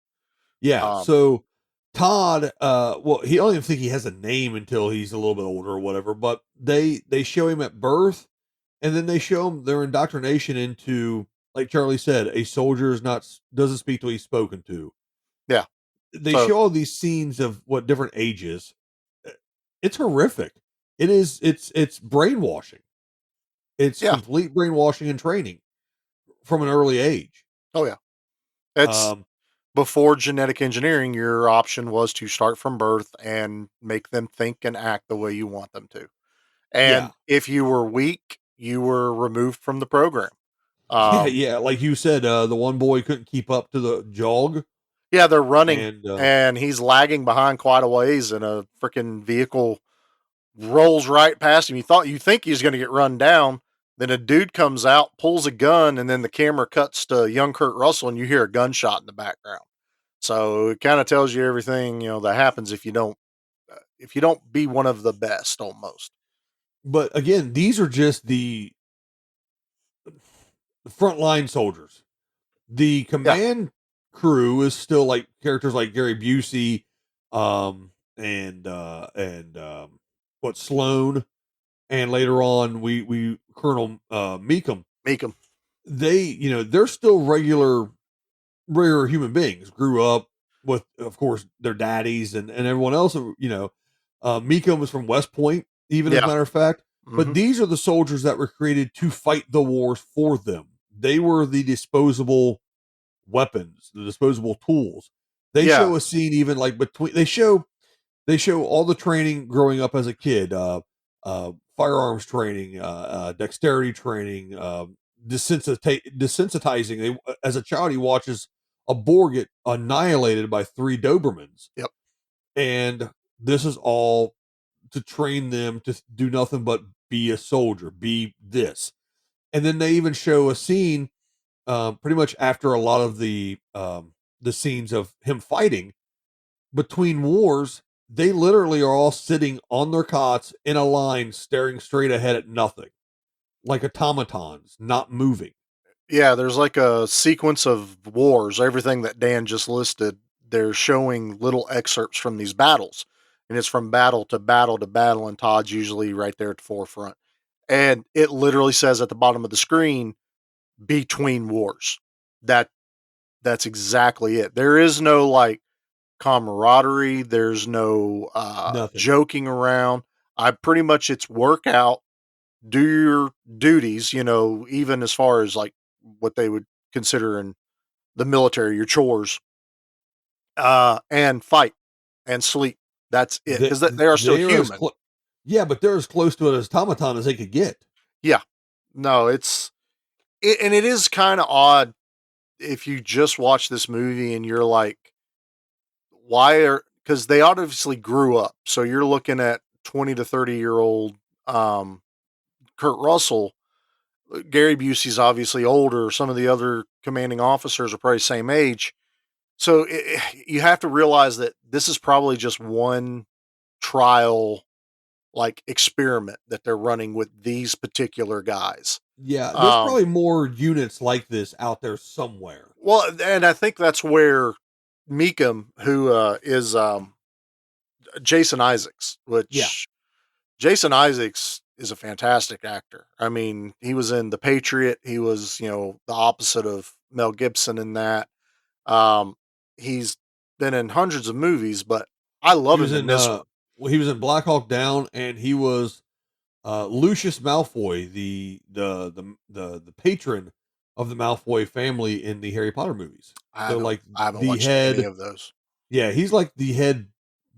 Yeah. So Todd, well, he don't even think he has a name until he's a little bit older or whatever, but they show him at birth and then they show him their indoctrination into, like Charlie said, a soldier doesn't speak till he's spoken to. Yeah. They show all these scenes of what different ages. It's horrific. It's brainwashing. It's complete brainwashing and training from an early age. Oh yeah. It's before genetic engineering, your option was to start from birth and make them think and act the way you want them to. And if you were weak, you were removed from the program. Yeah, like you said, the one boy couldn't keep up to the jog. Yeah, they're running and he's lagging behind quite a ways and a freaking vehicle rolls right past him. You think he's going to get run down. Then a dude comes out, pulls a gun, and then the camera cuts to young Kurt Russell and you hear a gunshot in the background. So it kind of tells you everything, that happens if you don't be one of the best almost. But again, these are just the frontline soldiers. The Yeah. command crew is still like characters like Gary Busey, what Sloan, and later on we Colonel Meekum. Meekum. They're still regular human beings. Grew up with, of course, their daddies and everyone else. Meekum was from West Point, even as a Yeah. matter of fact. But Hmm. these are the soldiers that were created to fight the wars for them. They were the disposable weapons, the disposable tools. They Yeah. show a scene even like between they show all the training growing up as a kid, firearms training, dexterity training, desensitizing. As a child, he watches a boar get annihilated by 3 Dobermans, Yep. and this is all to train them to do nothing but be a soldier, be this. And then they even show a scene, pretty much after a lot of the scenes of him fighting between wars. They literally are all sitting on their cots in a line, staring straight ahead at nothing, like automatons, not moving. Yeah, there's like a sequence of wars, everything that Dan just listed. They're showing little excerpts from these battles, and it's from battle to battle to battle, and Todd's usually right there at the forefront. And it literally says at the bottom of the screen, "between wars." That that's exactly it. There is no like camaraderie. There's no Nothing. joking around. I pretty much it's workout, do your duties, even as far as like what they would consider in the military, your chores, and fight and sleep. That's it. They, Because they are still they are human. yeah, but they're as close to an automaton as they could get. Yeah. No, and it is kind of odd if you just watch this movie and you're like, because they obviously grew up. So you're looking at 20 to 30-year-old um, Kurt Russell. Gary Busey's obviously older. Some of the other commanding officers are probably same age. So you have to realize that this is probably just one trial, like experiment that they're running with these particular guys. Yeah, there's probably more units like this out there somewhere. Well, and I think that's where Meekum, who is Jason Isaacs, Yeah, which Jason Isaacs is a fantastic actor. I mean, he was in The Patriot. He was, the opposite of Mel Gibson in that. Um, he's been in hundreds of movies, but I he love was him in in this one. he was in Black Hawk Down, and he was Lucius Malfoy, the patron of the Malfoy family in the Harry Potter movies. So like I haven't the watched any head, of those. yeah, he's like the head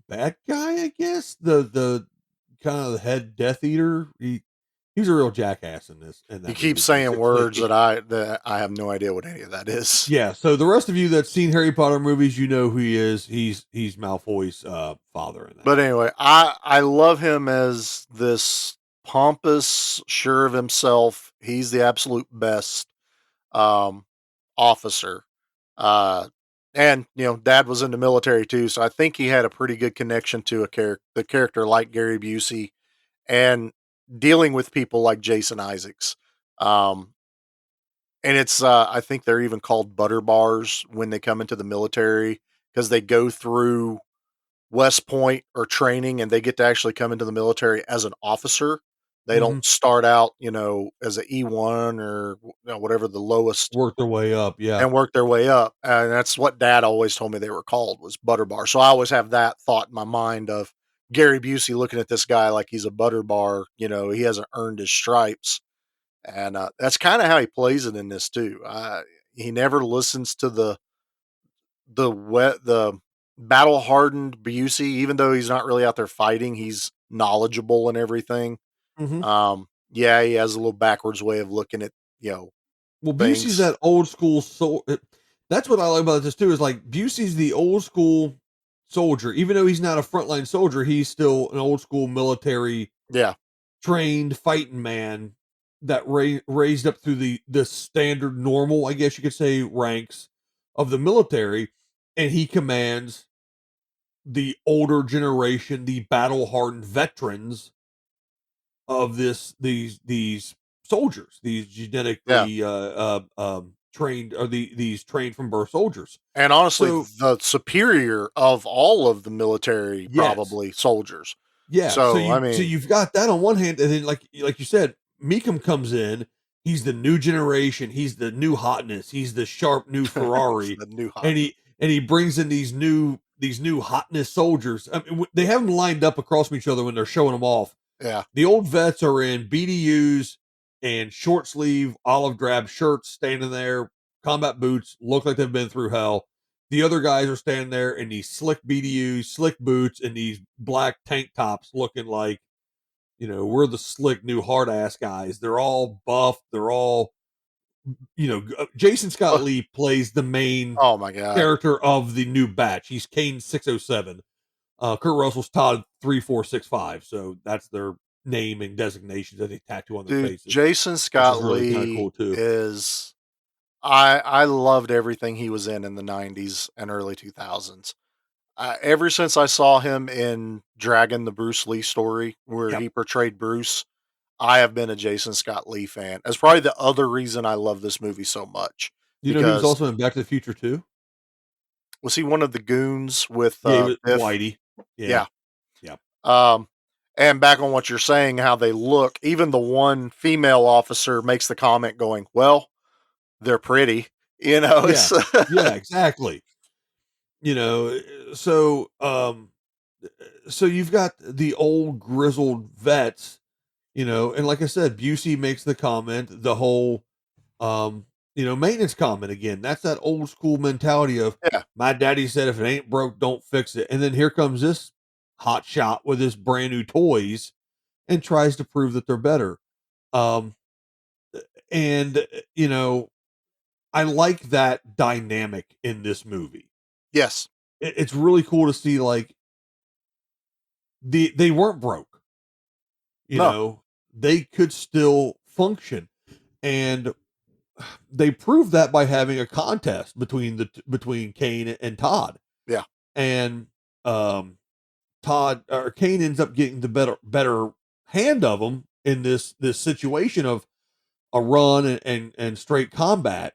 bad guy, I guess. The kind of the head Death Eater. He's a real jackass in He that keeps movie, saying words basically. that I have no idea what any of that is. Yeah, so the rest of you that's seen Harry Potter movies, you know who he is. He's Malfoy's father in that. But anyway, I love him as this pompous, sure of himself. He's the absolute best um, officer. Uh, and Dad was in the military too, so I think he had a pretty good connection to the character like Gary Busey and dealing with people like Jason Isaacs. Um, and it's I think they're even called butter bars when they come into the military because they go through West Point or training and they get to actually come into the military as an officer. They Hmm. don't start out, as an E1 or whatever the lowest Work their way up, yeah. and work their way up. And that's what Dad always told me they were called was butter bar. So I always have that thought in my mind of Gary Busey looking at this guy like he's a butter bar. He hasn't earned his stripes, and that's kind of how he plays it in this too. He never listens to the battle hardened Busey, even though he's not really out there fighting. He's knowledgeable and everything. Hmm. Yeah, he has a little backwards way of looking at Well, Busey's things. that old school that's what I like about this too. Is like Busey's the old school soldier. Even though he's not a frontline soldier, he's still an old school military Yeah, trained fighting man that raised up through the standard normal, I guess you could say, ranks of the military. and he commands the older generation, the battle hardened veterans of these soldiers, these Yeah. genetically trained, or these trained from birth soldiers. And honestly, So the superior of all of the military, yes, probably soldiers. yeah. So So, I mean, you've got that on one hand, and then like you said, Meekum comes in. He's the new generation. He's the new hotness. He's the sharp new he's Ferrari, the new and hotness. he brings in these new hotness soldiers. I mean, they have them lined up across from each other when they're showing them off. Yeah. The old vets are in BDUs and short sleeve olive drab shirts, standing there, combat boots, look like they've been through hell. The other guys are standing there in these slick BDUs, slick boots, and these black tank tops, looking like, we're the slick new hard ass guys. They're all buff. They're all, Jason Scott Oh, Lee plays the main oh my god. character of the new batch. He's Kane 607. Kurt Russell's Todd 3465. So that's their name and designations that they tattoo on their Dude, faces, Jason which is Scott really kind of Lee cool too. is I loved everything he was in the 90s and early 2000s. Ever since I saw him in Dragon, the Bruce Lee story, where Yep. he portrayed Bruce, I have been a Jason Scott Lee fan. That's probably the other reason I love this movie so much, He was because also in Back to the Future too. was he one of the goons with, Yeah, he was Biff? Whitey. Yeah. Yeah. Yep. Um, and back on what you're saying, how they look, even the one female officer makes the comment going, "Well, they're pretty." Yeah. It's Yeah, exactly. You know, so so you've got the old grizzled vets, and like I said, Busey makes the comment, the whole maintenance comment again. That's that old school mentality of, yeah, my daddy said if it ain't broke, don't fix it. And then here comes this hot shot with his brand new toys and tries to prove that they're better. Um and I like that dynamic in this movie. yes, It's really cool to see, like, they weren't broke, no, they could still function. And they proved that by having a contest between Kane and Todd. yeah, And um Kane ends up getting the better hand of him in this situation of a run and straight combat.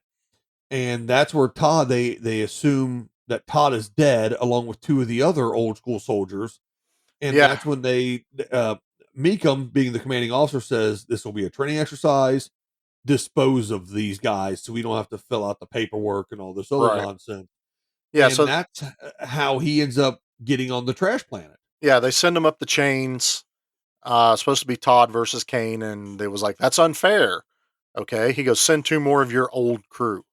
And that's where Todd, they assume that Todd is dead along with two of the other old school soldiers. And yeah, that's when Meekum, being the commanding officer, says this will be a training exercise, dispose of these guys so we don't have to fill out the paperwork and all this other right, nonsense. yeah. And So that's how he ends up getting on the trash planet. yeah, they send him up the chains. Supposed to be Todd versus Kane, and they was like, "That's unfair." Okay, he goes, "Send two more of your old crew."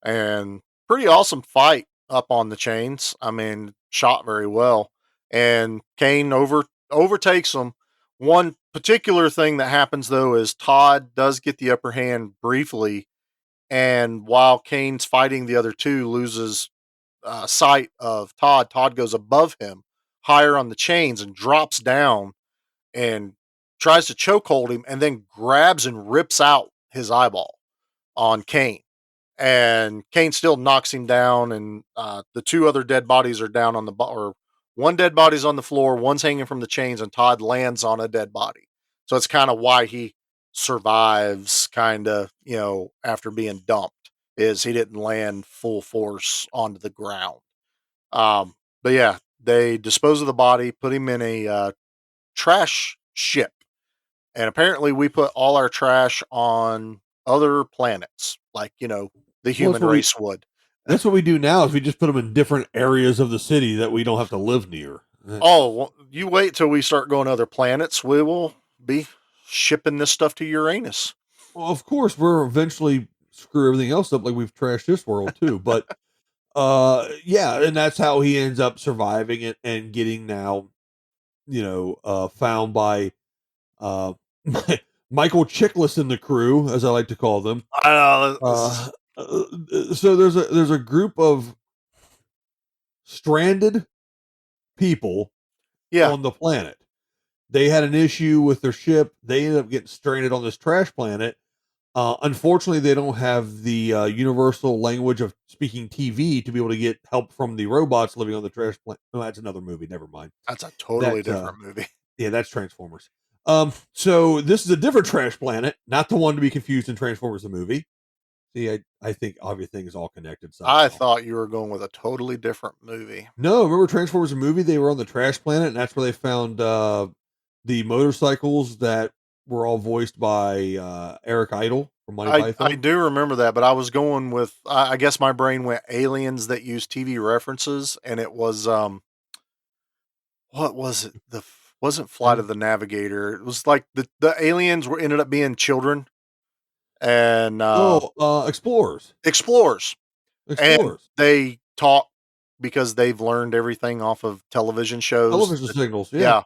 And pretty awesome fight up on the chains. I mean, shot very well. And Kane overtakes him. One particular thing that happens though is Todd does get the upper hand briefly, and while Kane's fighting the other two, loses sight of Todd. Todd goes above him, higher on the chains, and drops down and tries to chokehold him, and then grabs and rips out his eyeball on Kane, and Kane still knocks him down, and the two other dead bodies are down on or one dead body's on the floor, one's hanging from the chains, and Todd lands on a dead body. So it's kind of why he survives, kind of, after being dumped, is he didn't land full force onto the ground. Um, but yeah, they dispose of the body, put him in a trash ship, and apparently we put all our trash on other planets, like, the Well, that's human what we race would. that's what we do now, is we just put them in different areas of the city that we don't have to live near. Oh, well, you wait till we start going to other planets. We will be shipping this stuff to Uranus. Well, of course, we're eventually screw everything else up like we've trashed this world too. But yeah, and that's how he ends up surviving it and getting now, found by uh Michael Chiklis and the crew, as I like to call them. I know. So there's a group of stranded people Yeah, on the planet. They had an issue with their ship. They ended up getting stranded on this trash planet. Unfortunately, they don't have the universal language of speaking TV to be able to get help from the robots living on the trash planet. Oh, that's another movie. Never mind. That's a totally That different movie. yeah, that's Transformers. So this is a different trash planet, not the one to be confused in Transformers the movie. See, I think everything is all connected I somehow. thought you were going with a totally different movie. No, remember Transformers the movie? They were on the trash planet, and that's where they found the motorcycles that were all voiced by Eric Idle from Monty I Python. do remember that, but I was going with I guess my brain went aliens that use TV references, and it was what was it? Wasn't Flight of the Navigator. It was like the aliens were ended up being children and Explorers. explorers, and Explorers. they talk because they've learned everything off of television shows. Television signals, yeah. Yeah,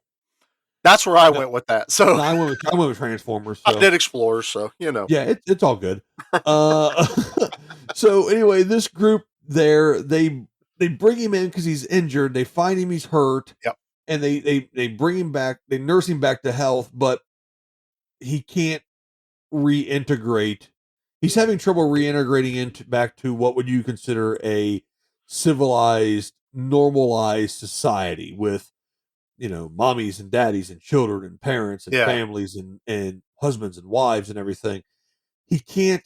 that's where I No, went with that. So no, I went with Transformers, I so did explorers. So yeah, it's all good. Uh, so anyway, this group there, they bring him in because he's injured. They find him, he's hurt, Yep. and they bring him back. They nurse him back to health, but he can't reintegrate. He's having trouble reintegrating into back to what would you consider a civilized, normalized society with mommies and daddies and children and parents and yeah, families and husbands and wives and everything. He can't.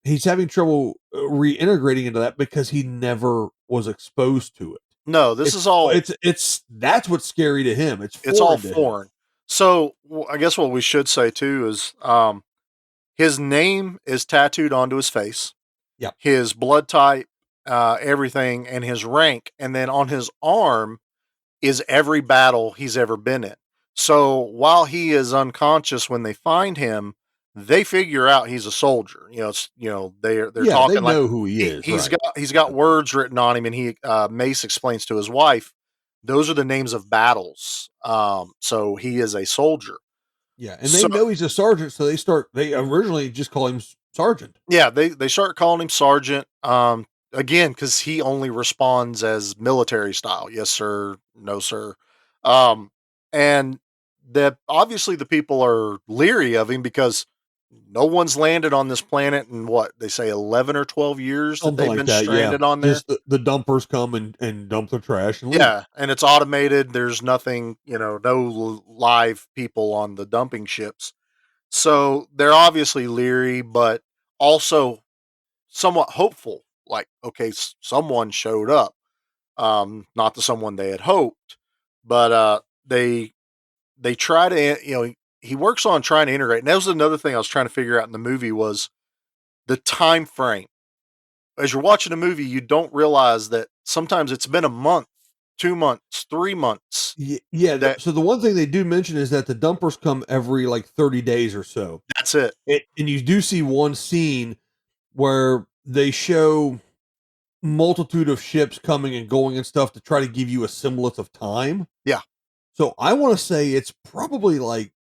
He's having trouble reintegrating into that because he never was exposed to it. no, this is all It's that's what's scary to him. It's it's all foreign to him. foreign. So I guess what we should say too is his name is tattooed onto his face. Yep. His blood type, everything, and his rank, and then on his arm is every battle he's ever been in. So while he is unconscious when they find him, they figure out he's a soldier. They're Yeah, they talking like know who he is. he's Right. got words written on him, and he Mace explains to his wife, those are the names of battles. So he is a soldier. Yeah, and they So know he's a sergeant, so they originally just call him sergeant. yeah, they start calling him sergeant. Again, because he only responds as military style. Yes, sir. No, sir. Um, and that obviously the people are leery of him because no one's landed on this planet in what they say 11 or 12 years that Something they've like been that, yeah. stranded on there. Just the dumpers come and dump the trash and leave. Yeah, and it's automated. There's nothing, no live people on the dumping ships. So they're obviously leery, but also somewhat hopeful. Like, okay, someone showed up. Not the someone they had hoped, but they try to, he works on trying to integrate. And that was another thing I was trying to figure out in the movie was the time frame. As you're watching a movie, you don't realize that sometimes it's been a month, 2 months, 3 months. Yeah. That So the one thing they do mention is that the dumpers come every like 30 days or so. that's it. And you do see one scene where they show multitude of ships coming and going and stuff to try to give you a semblance of time. Yeah. So I want to say it's probably like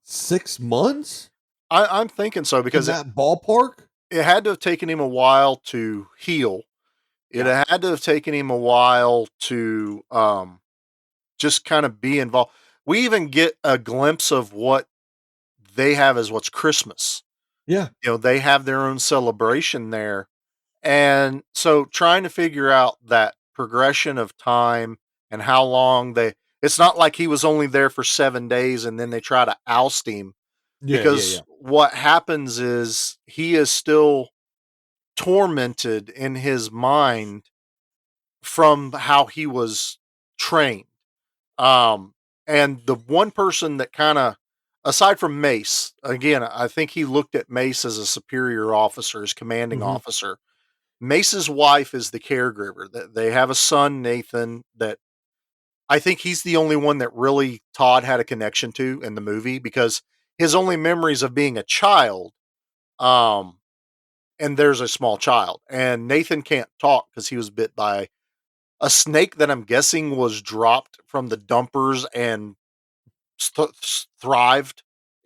6 months I'm thinking so in because that ballpark. it had to have taken him a while to heal. It Yeah. had to have taken him a while to just kind of be involved. We even get a glimpse of what they have as what's Christmas. Yeah. They have their own celebration there. And so trying to figure out that progression of time and how long it's not like he was only there for 7 days and then they try to oust him Yeah. because what happens is he is still tormented in his mind from how he was trained. Um, and the one person that kind of, aside from Mace, again, I think he looked at Mace as a superior officer, his commanding Mhm. officer. Mace's wife is the caregiver. They have a son, Nathan, that I think he's the only one that really Todd had a connection to in the movie because his only memories of being a child, um, and there's a small child, and Nathan can't talk because he was bit by a snake that I'm guessing was dropped from the dumpers and thrived.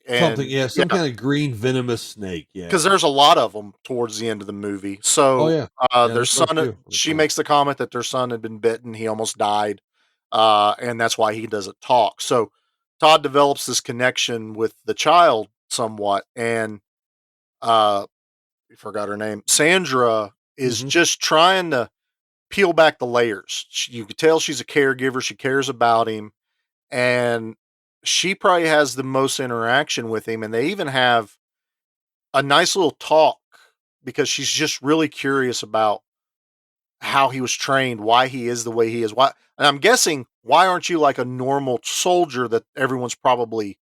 Something, And yeah, some yeah, kind of green venomous snake. Yeah. because there's a lot of them towards the end of the movie. Oh So yeah. Yeah, their there's quite a son, few. she makes the comment that their son had been bitten. He almost died. And that's why he doesn't talk. So Todd develops this connection with the child somewhat. And I forgot her name. Sandra is Mhm. just trying to peel back the layers. You could tell she's a caregiver. She cares about him, and she probably has the most interaction with him. And they even have a nice little talk because she's just really curious about how he was trained, why he is the way he is. Why? And I'm guessing, why aren't you like a normal soldier that everyone's probably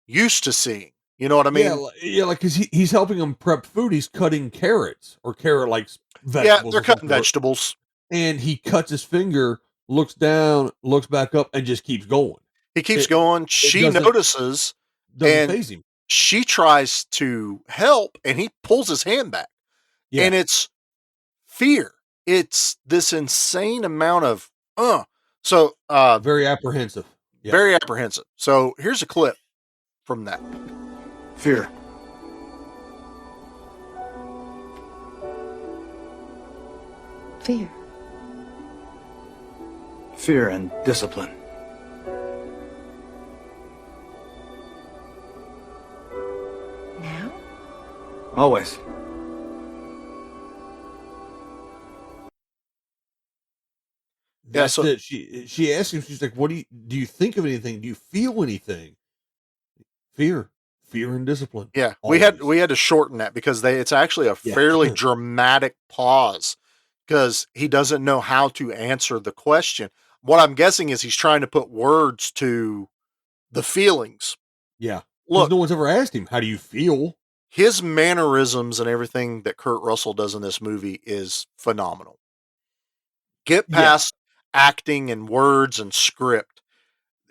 used to seeing? You know what I Yeah, mean? like, 'cause he's helping him prep food, he's cutting carrots or carrot-like Yeah, vegetables they're of some cutting sort, vegetables. and he cuts his finger, looks down, looks back up, and just keeps going. He keeps It going. it She doesn't notices, doesn't and phase him. she tries to help, and he pulls his hand back. Yeah, And it's fear. It's this insane amount of so very apprehensive. Yeah. very apprehensive. So here's a clip from that. Fear. Fear. Fear and discipline. Now? Always. Yeah, That's so it. She asked him, she's like, "What do you think of anything? Do you feel anything?" Fear. Fear and discipline. yeah, Always. we had to shorten that because it's actually a Yeah. fairly dramatic pause because he doesn't know how to answer the question. What I'm guessing is he's trying to put words to the feelings. Yeah. Because Look, no one's ever asked him, "How do you feel?" his mannerisms and everything that Kurt Russell does in this movie is phenomenal. Get Yeah. past acting and words and script.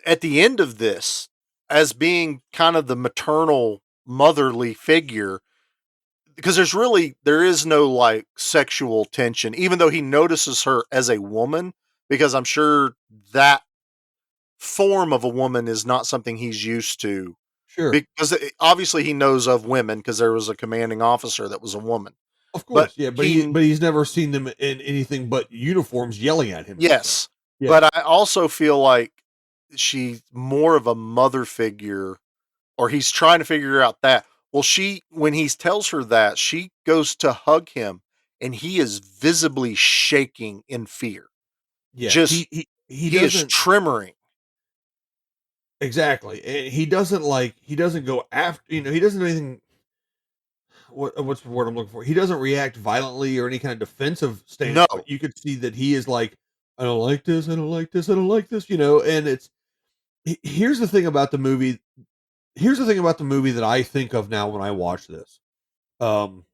At the end of this, as being kind of the maternal, motherly figure, because there is no like sexual tension, even though he notices her as a woman, because I'm sure that form of a woman is not something he's used to. Sure. Because obviously he knows of women because there was a commanding officer that was a woman. Of But course. Yeah, he but he's never seen them in anything but uniforms yelling at him and stuff. Yes, Yeah. but I also feel like she's more of a mother figure, or he's trying to figure out that. Well, when he tells her that, she goes to hug him, and he is visibly shaking in fear. Yeah. Just He he is doesn't tremoring. exactly. And he doesn't go after, he doesn't do anything. What's the word I'm looking for? He doesn't react violently or any kind of defensive No, stance, but you could see that he is like, I don't like this, I don't like this, I don't like this, and here's the thing about the movie. Here's the thing about the movie that I think of now when I watch this. Um,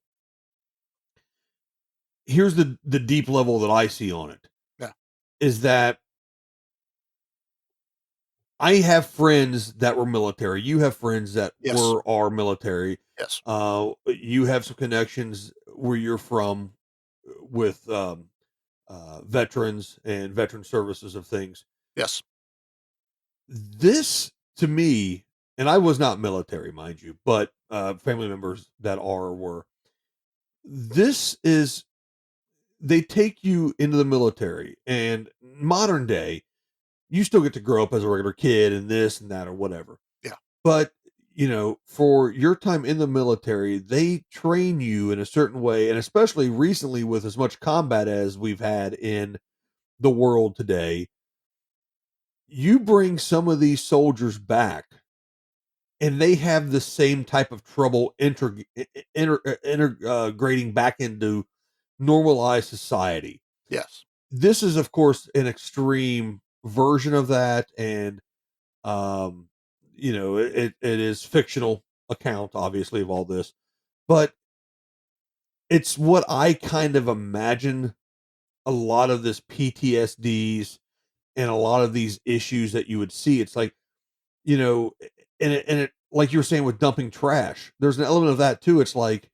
here's the deep level that I see on it yeah, is that I have friends that were military. You have friends that yes, are military. yes, You have some connections where you're from with veterans and veteran services of things. yes, This to me, and I was not military, mind you, but family members that were. This is they take you into the military, and modern day, you still get to grow up as a regular kid and this and that or whatever. yeah, But, for your time in the military, they train you in a certain way. And especially recently, with as much combat as we've had in the world today, you bring some of these soldiers back and they have the same type of trouble integrating back into normalized society. yes. This is, of course, an extreme version of that. And it is fictional account, obviously, of all this, but it's what I kind of imagine a lot of this PTSDs and a lot of these issues that you would see. It's like, you know, and it like you were saying with dumping trash, there's an element of that too. It's like,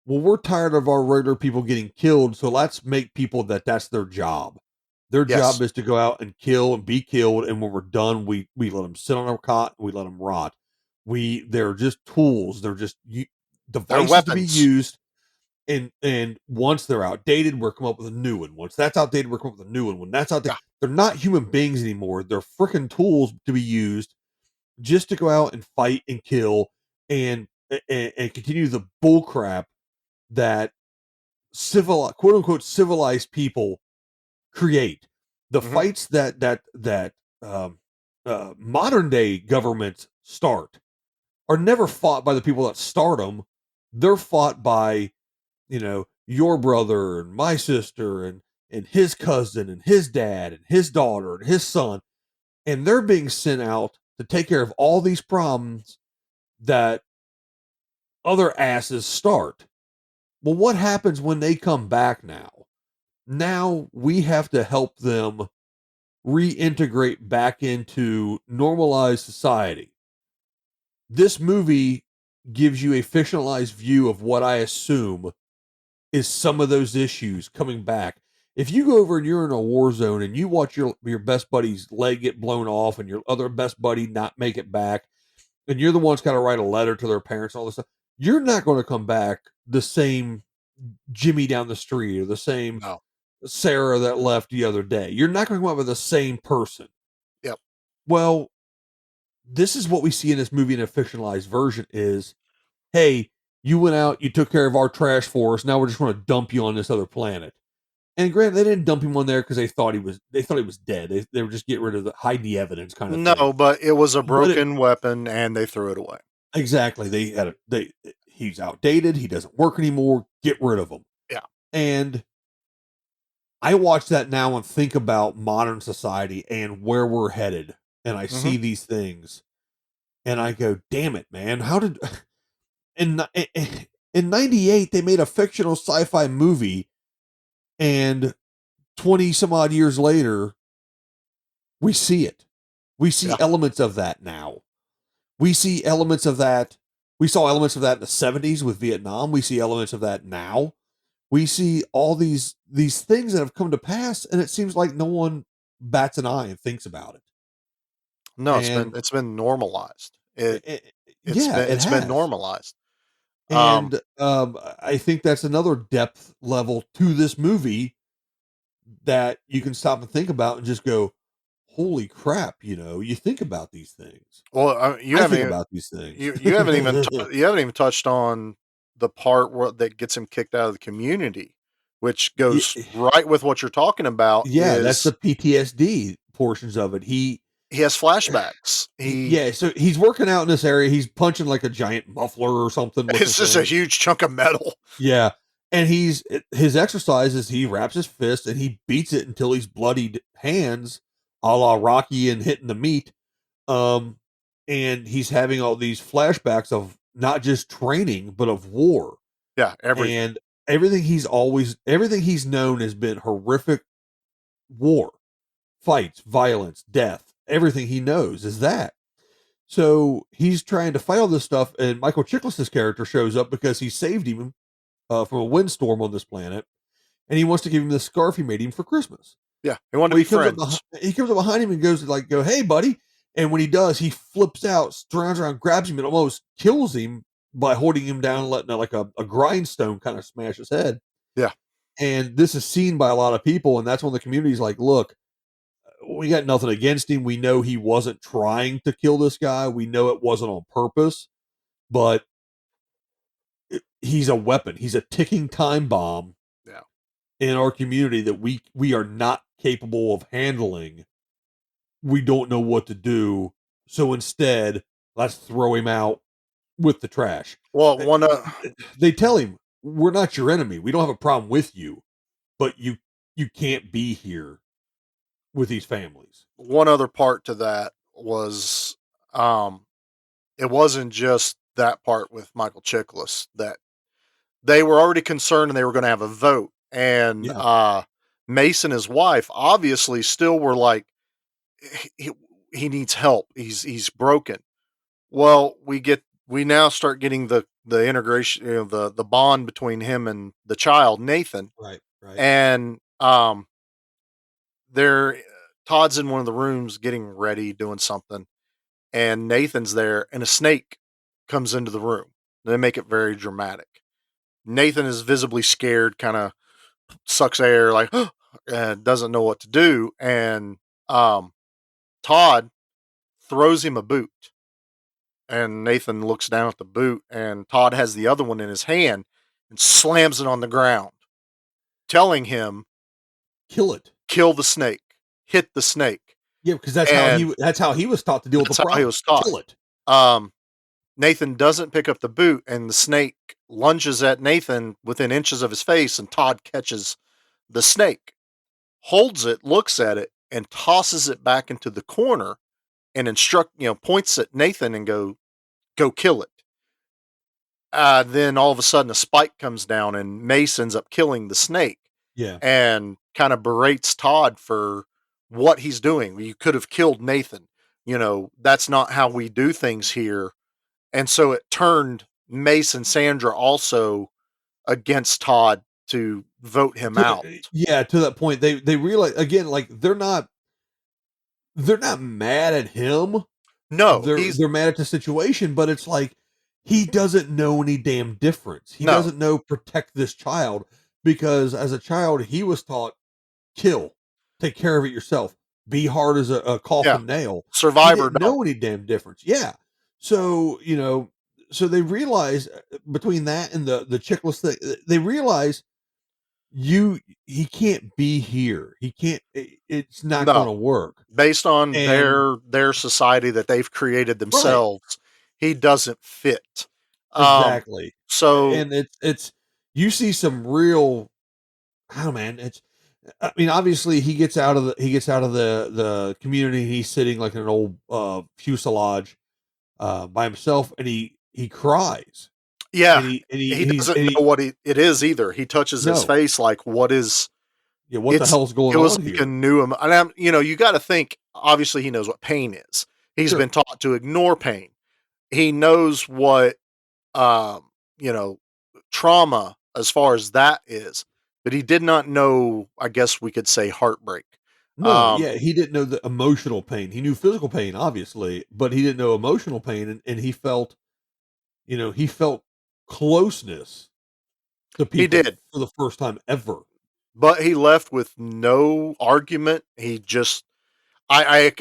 well, we're tired of our regular people getting killed, so let's make people that's their job. Their Yes, job is to go out and kill and be killed, and when we're done, we let them sit on our cot and we let them rot. They're just tools. They're just they're devices to be weapons. used, and once they're outdated, we're coming up with a new one. Once that's outdated, we're coming up with a new one. When that's outdated, Yeah, they're not human beings anymore. They're freaking tools to be used just to go out and fight and kill. And and continue the bullcrap that quote unquote civilized people create. The Mhm. fights that um, modern day governments start are never fought by the people that start them. They're fought by, your brother and my sister and his cousin and his dad and his daughter and his son, and they're being sent out to take care of all these problems that other asses start. Well, what happens when they come back now? Now we have to help them reintegrate back into normalized society. This movie gives you a fictionalized view of what I assume is some of those issues coming back. If you go over and you're in a war zone and you watch your best buddy's leg get blown off and your other best buddy not make it back, and you're the one's got to write a letter to their parents and all this stuff, you're not going to come back the same Jimmy down the street or the same No. Sarah that left the other day. You're not going to come up with the same person. Yep. Well, this is what we see in this movie in a fictionalized version is, hey, you went out, you took care of our trash for us. Now we're just going to dump you on this other planet. And granted, they didn't dump him on there because they thought he was dead. They were just getting rid of hide the evidence kind of thing. No, but it was a But broken weapon, and they threw it away. exactly, he's outdated. He doesn't work anymore. Get rid of him. Yeah. And I watch that now and think about modern society and where we're headed. And I see these things and I go, damn it, man. How did in 98 they made a fictional sci-fi movie, and 20 some odd years later we see it. We see elements of that now. We see elements of that. We saw elements of that in the 70s with Vietnam. We see elements of that now. We see all these things that have come to pass, and it seems like no one bats an eye and thinks about it. No, And it's been normalized. yeah, it It's been has. normalized. And I think that's another depth level to this movie that you can stop and think about and just go, "Holy crap!" You think about these things. Well, I think about these things. you haven't even you haven't even touched on the part that gets him kicked out of the community, which goes right with what you're talking about. Yeah, that's Is the PTSD portions of it. He has flashbacks. Yeah, so he's working out in this area. He's punching like a giant muffler or something. It's just a huge chunk of metal. Yeah. And his exercise is he wraps his fist and he beats it until he's bloodied hands, a la Rocky and hitting the meat. And he's having all these flashbacks of not just training, but of war. Yeah, everything. And everything he's known has been horrific war, fights, violence, death. Everything he knows is that. So he's trying to fight all this stuff, and Michael Chiklis' character shows up because he saved him from a windstorm on this planet, and he wants to give him the scarf he made him for Christmas. Yeah, he wanted to be friends. He comes up behind him and goes go, "Hey, buddy!" And when he does, he flips out, turns around, grabs him, and almost kills him by holding him down, and letting a grindstone kind of smash his head. Yeah, and this is seen by a lot of people, and that's when the community's like, "Look, we got nothing against him. We know he wasn't trying to kill this guy. We know it wasn't on purpose, but he's a weapon. He's a ticking time bomb in our community that we are not capable of handling. We don't know what to do. So instead, let's throw him out with the trash." Well, they tell him, "We're not your enemy. We don't have a problem with you, but you can't be here with these families." One other part to that was, it wasn't just that part with Michael Chiklis, that they were already concerned and they were going to have a vote. And Mason, his wife, obviously still were like, he, he needs help. He's broken. Well, we now start getting the integration, the bond between him and the child, Nathan. Right. And they're Todd's in one of the rooms getting ready, doing something, and Nathan's there, and a snake comes into the room. They make it very dramatic. Nathan is visibly scared, kind of sucks air, like doesn't know what to do, and Todd throws him a boot, and Nathan looks down at the boot, and Todd has the other one in his hand and slams it on the ground, telling him, Kill it. "Kill the snake, hit the snake." Yeah, because And that's how he was taught to deal with the that's how he problem. was taught. Kill it. Um, Nathan doesn't pick up the boot, and the snake lunges at Nathan within inches of his face, and Todd catches the snake, holds it, looks at it, and tosses it back into the corner and points at Nathan and go kill it. Then all of a sudden a spike comes down and Mace ends up killing the snake Yeah. and kind of berates Todd for what he's doing. You could have killed Nathan. That's not how we do things here. And so it turned Mace and Sandra also against Todd to vote him out. Yeah, to that point, they realize again, like they're not mad at him. No, They're mad at the situation, but it's like he doesn't know any damn difference. He No. doesn't know protect this child because as a child he was taught kill, take care of it yourself, be hard as a coffin nail, survive he or didn't know any damn difference. Yeah, so so they realize between that and the chickless thing, they realize he can't be here. He can't. It's not No. going to work. Based on And- their society that they've created Right. themselves, he doesn't fit. Exactly. So And it's you see some real oh man, it's I mean, obviously he gets out of the community. He's sitting like in an old fuselage by himself, and he cries. yeah, And he he's doesn't know what it is either. He touches his No. face like, what is yeah, what the hell's going it was on like here? a new and you got to think, obviously he knows what pain is. He's Sure. been taught to ignore pain. He knows what um, you know, trauma as far as that is, but he did not know, I guess we could say, heartbreak. No, yeah, he didn't know the emotional pain. He knew physical pain, obviously, but he didn't know emotional pain, and he felt, he felt closeness to He people did. for the first time ever. But he left with no argument. He just I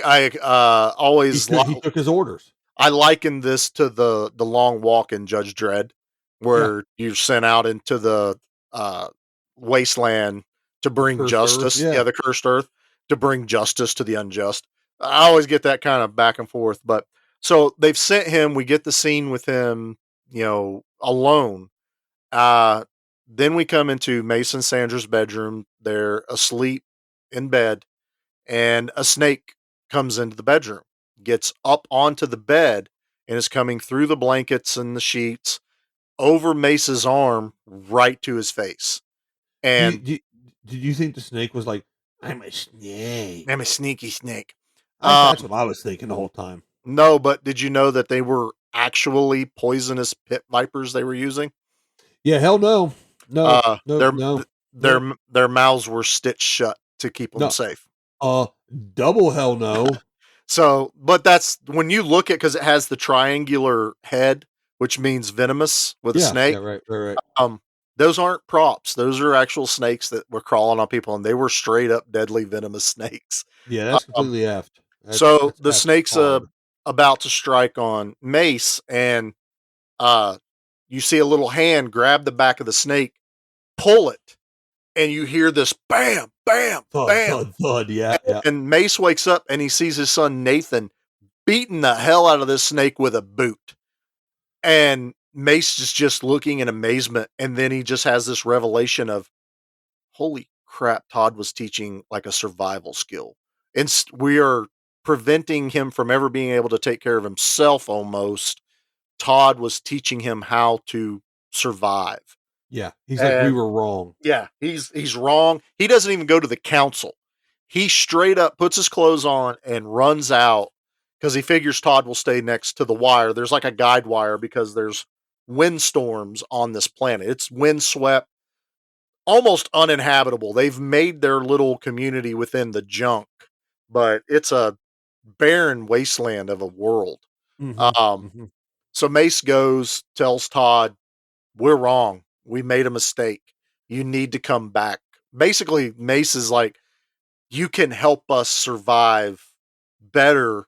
always He took his orders. I liken this to the long walk in Judge Dredd, where you're sent out into the uh, wasteland to bring Cursed earth, justice. yeah. The cursed earth, to bring justice to the unjust. I always get that kind of back and forth. But so they've sent him. We get the scene with him, alone. Then we come into Mason Sandra's bedroom. They're asleep in bed, and a snake comes into the bedroom, gets up onto the bed, and is coming through the blankets and the sheets over Mace's arm right to his face. And Did you think the snake was like, I'm a snake? I'm a sneaky snake. That's what I was thinking the whole time. No, but did you know that they were actually poisonous pit vipers they were using? Yeah, hell no. No, their no. their mouths were stitched shut to keep them No. safe. Double hell no. So, but that's when you look at, because it has the triangular head, which means venomous with a snake. Yeah, right. Those aren't props. Those are actual snakes that were crawling on people, and they were straight up deadly venomous snakes. Yeah, that's completely effed. So the effed snake's hard. about to strike on Mace, and you see a little hand grab the back of the snake, pull it, and you hear this bam, bam, thud, bam, thud, thud. Yeah. And Mace wakes up and he sees his son Nathan beating the hell out of this snake with a boot. And Mace is just looking in amazement. And then he just has this revelation of, holy crap, Todd was teaching like a survival skill. And we are preventing him from ever being able to take care of himself almost. Todd was teaching him how to survive. Yeah. He's like, we were wrong. Yeah, he's wrong. He doesn't even go to the council. He straight up puts his clothes on and runs out because he figures Todd will stay next to the wire. There's like a guide wire because there's windstorms on this planet. It's windswept, almost uninhabitable. They've made their little community within the junk, but it's a barren wasteland of a world. So Mace goes, tells Todd, we're wrong. We made a mistake. You need to come back. Basically, Mace is like, you can help us survive better,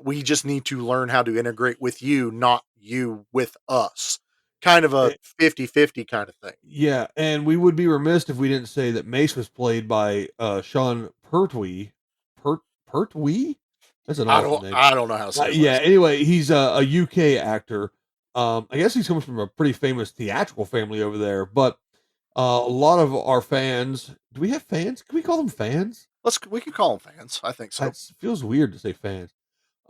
we just need to learn how to integrate with you, not you with us. Kind of a Eh, 50-50 kind of thing. yeah, and we would be remiss if we didn't say that Mace was played by Sean Pertwee. Pertwee? That's an awesome name. I don't know how to say his Yeah, last name. anyway, he's a UK actor. I guess he comes from a pretty famous theatrical family over there, but a lot of our fans, do we have fans? Can we call them fans? We can call them fans. I think so. It feels weird to say fans.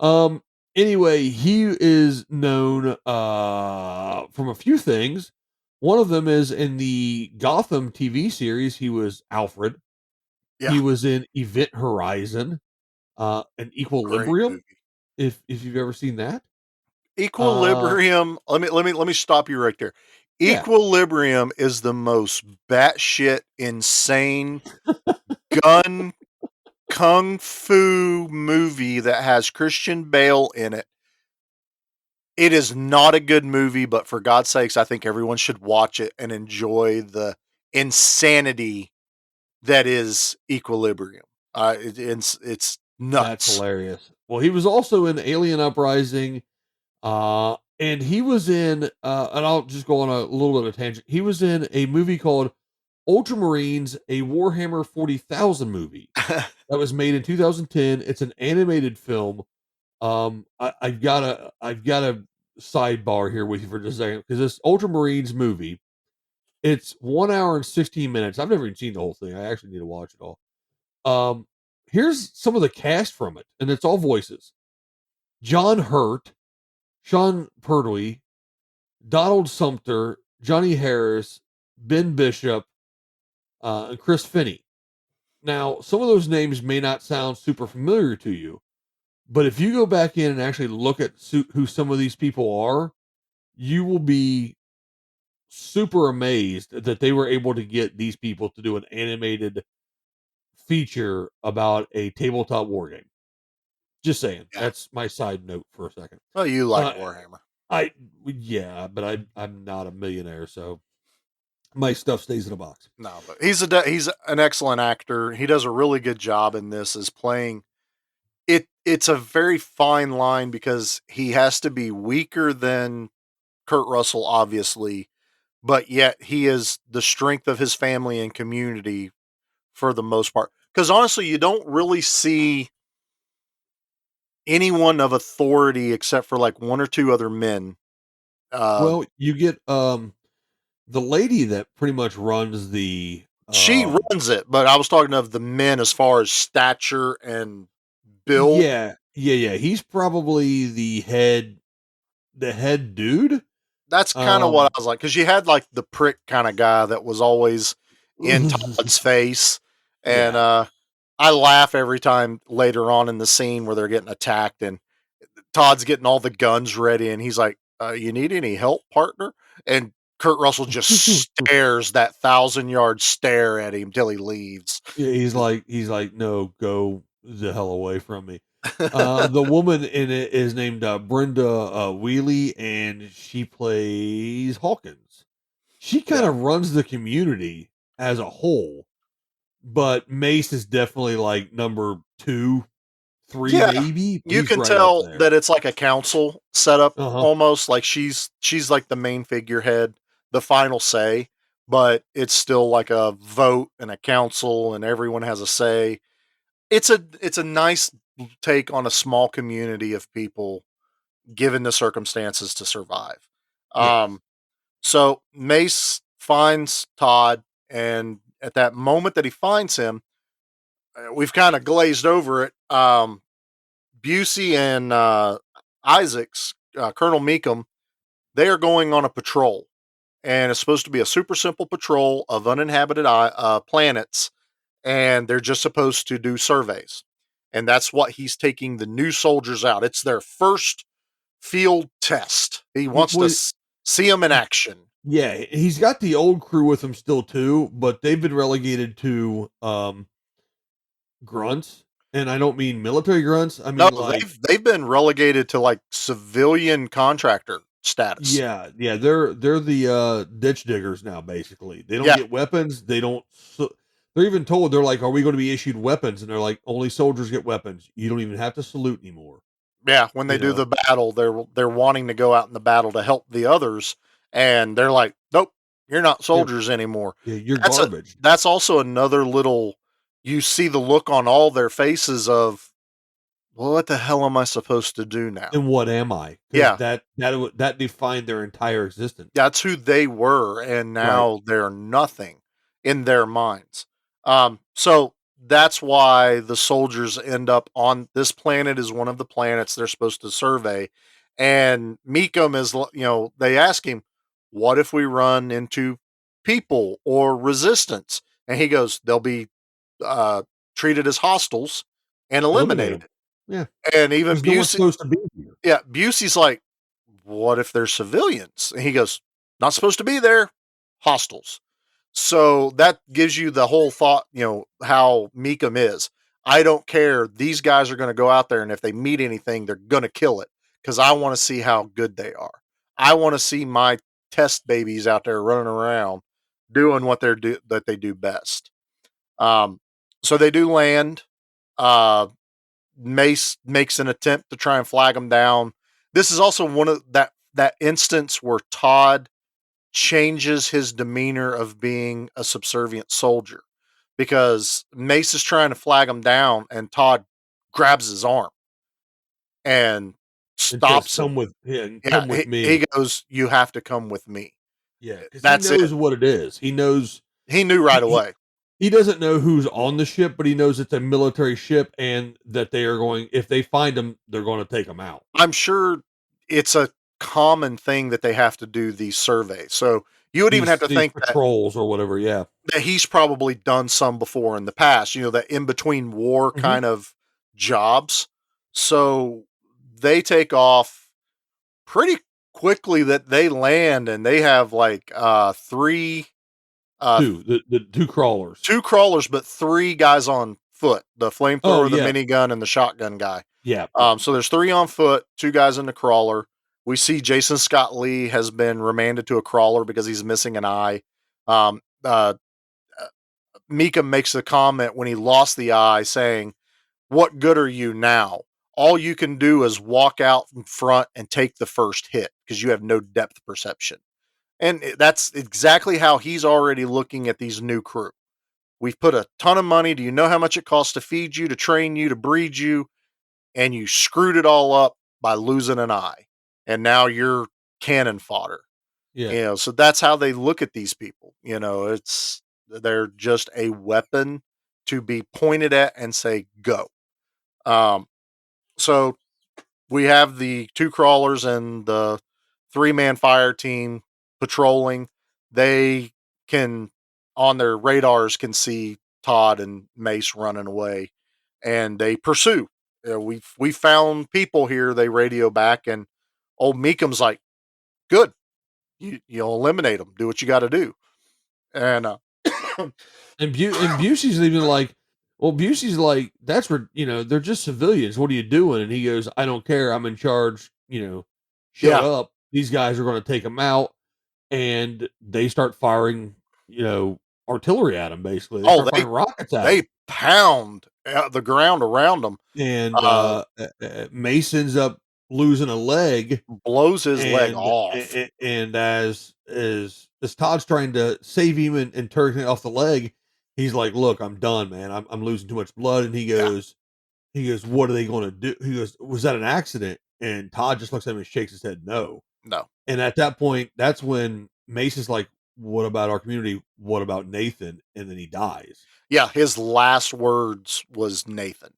Um, anyway, he is known from a few things. One of them is in the Gotham TV series, he was Alfred. Yeah, He was in Event Horizon, and great Equilibrium, movie. if you've ever seen that. Uh, Equilibrium. Let me stop you right there. yeah, Equilibrium is the most batshit insane gun kung fu movie that has Christian Bale in it. It is not a good movie, but for God's sakes, I think everyone should watch it and enjoy the insanity that is Equilibrium. It's that's nuts. hilarious. Well, he was also in Alien Uprising, and he was in, and I'll just go on a little bit of a tangent. He was in a movie called Ultramarines, a Warhammer 40,000 movie that was made in 2010. It's an animated film. I've got a sidebar here with you for just a second because this Ultramarines movie, it's 1 hour and 16 minutes. I've never even seen the whole thing. I actually need to watch it all. Um, Here's some of the cast from it, and it's all voices: John Hurt, Sean Pertwee, Donald Sumter, Johnny Harris, Ben Bishop, and Chris Finney. Now, some of those names may not sound super familiar to you, but if you go back in and actually look at who some of these people are, you will be super amazed that they were able to get these people to do an animated feature about a tabletop war game. Just saying. Yeah. That's my side note for a second. Well, you like Uh, Warhammer. yeah, but I'm not a millionaire, so my stuff stays in a box. No, but he's an excellent actor. He does a really good job in this as playing it. It's a very fine line because he has to be weaker than Kurt Russell, obviously, but yet he is the strength of his family and community for the most part. Because honestly, you don't really see anyone of authority except for like one or two other men. Well, you get the lady that pretty much runs the She runs it, but I was talking of the men as far as stature and build. yeah. He's probably the head dude. That's kind of what I was like, because you had like the prick kind of guy that was always in Todd's face, and Yeah. I laugh every time later on in the scene where they're getting attacked, and Todd's getting all the guns ready, and he's like, "You need any help, partner?" And Kurt Russell just stares that 1,000-yard stare at him till he leaves. Yeah, he's like, no, go the hell away from me. The woman in it is named Brenda Wheely, and she plays Hawkins. She kind Yeah. of runs the community as a whole, but Mace is definitely like number 2, 3, Yeah, maybe. But you he's can right up tell there. that it's like a council setup Uh-huh. almost, like she's like the main figurehead, the final say, but it's still like a vote and a council and everyone has a say. It's a nice take on a small community of people given the circumstances to survive. Yes. Um so Mace finds Todd, and at that moment that he finds him, we've kind of glazed over it. Busey and Isaacs, Colonel Meekum, they are going on a patrol, and it's supposed to be a super simple patrol of uninhabited planets, and they're just supposed to do surveys, and that's what he's taking the new soldiers out. It's their first field test. He wants to Well, see them in action. yeah, he's got the old crew with him still too, but they've been relegated to grunts, and I don't mean military grunts. I No, mean like they've been relegated to like civilian contractor status. they're the ditch diggers now basically. They don't Yeah, get weapons, they don't They're even told, they're like, "Are we going to be issued weapons?" And they're like, "Only soldiers get weapons. You don't even have to salute anymore." Yeah, when they You do know, the battle, they're wanting to go out in the battle to help the others, and they're like, "Nope, you're not yeah, soldiers anymore." yeah, you're That's a garbage. that's also another little. You see the look on all their faces of, well, what the hell am I supposed to do now? And what am I? Because Yeah, that defined their entire existence. that's who they were, and Right. now they're nothing in their minds. So that's why the soldiers end up on this planet is one of the planets they're supposed to survey. And Meekum is, they ask him, "What if we run into people or resistance?" And he goes, "They'll be uh, treated as hostiles and Eliminate them. eliminated." Yeah, And even because no one's Busey, supposed to be here. yeah, Busey's like, "What if they're civilians?" And he goes, "Not supposed to be there, hostiles." So that gives you the whole thought, how Meekum is. I don't care. These guys are going to go out there, and if they meet anything, they're going to kill it because I want to see how good they are. I want to see my test babies out there running around doing what that they do best. Um, so they do land. Uh, Mace makes an attempt to try and flag them down. This is also one of that instance where Todd changes his demeanor of being a subservient soldier because Mace is trying to flag him down and Todd grabs his arm and And says, stops him. "Come with, yeah, Yeah, come with he me." goes, "You have to come with me." Yeah, because he That's it. knows what it is. He knows He knew right he away. he doesn't know who's on the ship, but he knows it's a military ship and that they are going, if they find him, they're going to take him out. I'm sure it's a common thing that they have to do these surveys. So you would even have to These think that patrols or whatever. Yeah. he's probably done some before in the past, that in between war Mhm. kind of jobs. So they take off pretty quickly that they land and they have like three The two crawlers. two crawlers, but three guys on foot, the Oh flamethrower, the yeah. minigun, and the shotgun guy. Yeah. Yeah. So there's three on foot, two guys in the crawler. We see Jason Scott Lee has been remanded to a crawler because he's missing an eye. Um, uh, Mika makes a comment when he lost the eye saying, "What good are you now? All you can do is walk out in front and take the first hit because you have no depth perception." And that's exactly how he's already looking at these new crew. We've put a ton of money. Do you know how much it costs to feed you, to train you, to breed you? And you screwed it all up by losing an eye. And now you're cannon fodder. Yeah. So that's how they look at these people. They're just a weapon to be pointed at and say, go. Um, so we have the two crawlers and the 3-man fire team patrolling. They can, on their radars, can see Todd and Mace running away, and they pursue. We found people here. They radio back, and old Meekum's like, "Good, you'll eliminate them. Do what you got to do." And And Busey's even like, well, Busey's like, "That's where, they're just civilians. What are you doing?" And he goes, "I don't care. I'm in charge. Shut yeah, up. These guys are going to take him out." And they start firing, artillery at him. Basically, they oh, start firing rockets at him. they pound the ground around them. And Mace ends up losing a leg, Blows his leg and off. and as Todd's trying to save him and turn it off the leg, he's like, "Look, I'm done, man. I'm losing too much blood." And Yeah, he goes, "What are they going to do?" He goes, "Was that an accident?" And Todd just looks at him and shakes his head, "No." no. And at that point, that's when Mace is like, "What about our community? What about Nathan?" And then he dies. Yeah, his last words was Nathan.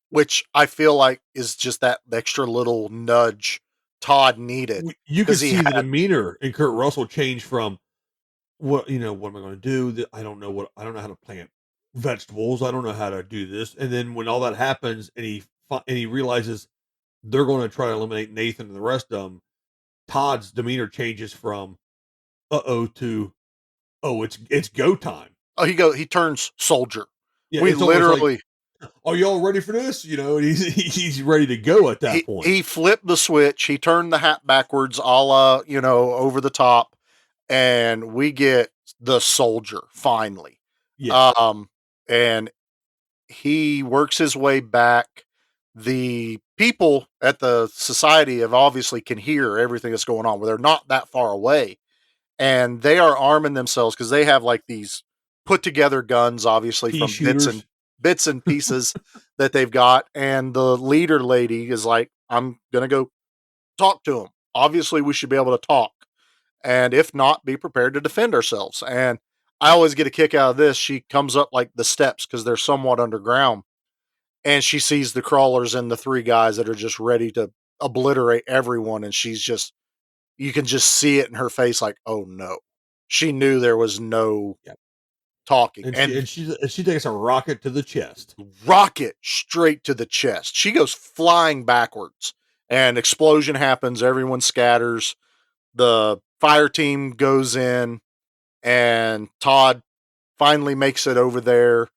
Which I feel like is just that extra little nudge Todd needed You could because he see the had demeanor in Kurt Russell change from, what am I going to do? I don't know I don't know how to plant vegetables. I don't know how to do this. And then when all that happens and he realizes they're going to try to eliminate Nathan and the rest of them, Todd's demeanor changes from uh-oh to, oh, it's go time. he turns soldier. Yeah, We it's almost like, literally "Are y'all ready for this?" And he's ready to go at that point. he flipped the switch, he turned the hat backwards, a la, over the top, and we get the soldier finally. Yeah. And he works his way back. The people at the society have obviously can hear everything that's going on, where they're not that far away, and they are arming themselves because they have like these put together guns, obviously Pea from shooters. bits and pieces that they've got. And the leader lady is like, "I'm gonna go talk to him. Obviously, we should be able to talk, and if not, be prepared to defend ourselves." And I always get a kick out of this. She comes up like the steps because they're somewhat underground, and she sees the crawlers and the three guys that are just ready to obliterate everyone. And she's just, you can just see it in her face, like, oh no. She knew there was no Yeah. talking, And and she takes a rocket to the chest. rocket straight to the chest. She goes flying backwards, and explosion happens. Everyone scatters. The fire team goes in, and Todd finally makes it over there,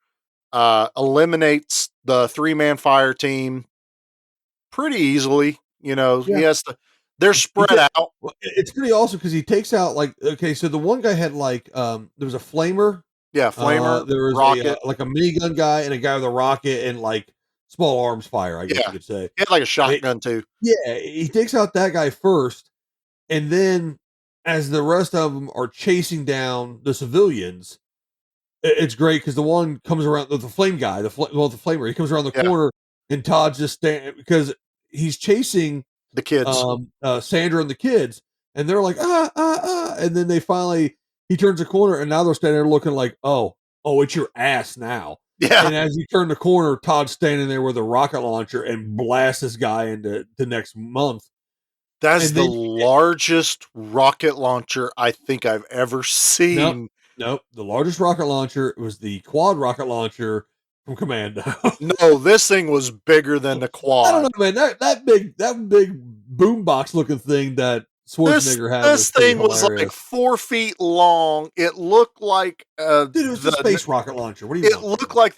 eliminates the three-man fire team pretty easily. You know, he Yeah. has to, they're He spread ta- out. it's pretty awesome because he takes out like, okay, so the one guy had like there was a flamer, Yeah, flamer, there was a rocket. like a minigun guy and a guy with a rocket and like small arms fire, I guess you Yeah, could say. he had like a It, shotgun too. yeah, he takes out that guy first, and then as the rest of them are chasing down the civilians, it's great because the one comes around the flame guy, the flamer, he comes around the Yeah, corner and Todd's just standing because he's chasing the kids. Sandra and the kids, and they're like, and then they finally he turns the corner, and now they're standing there looking like, oh, it's your ass now. Yeah, And as he turned the corner, Todd's standing there with a rocket launcher and blasts this guy into the next month. that's And the then largest rocket launcher I think I've ever nope, seen. nope, the largest rocket launcher was the quad rocket launcher from Commando. No, this thing was bigger than the I don't quad. know, man. That big boombox looking thing that This Schwarzenegger had was this pretty thing was like hilarious. 4 feet long. It looked like Dude, it was a space rocket launcher. What do you it want from looked me? like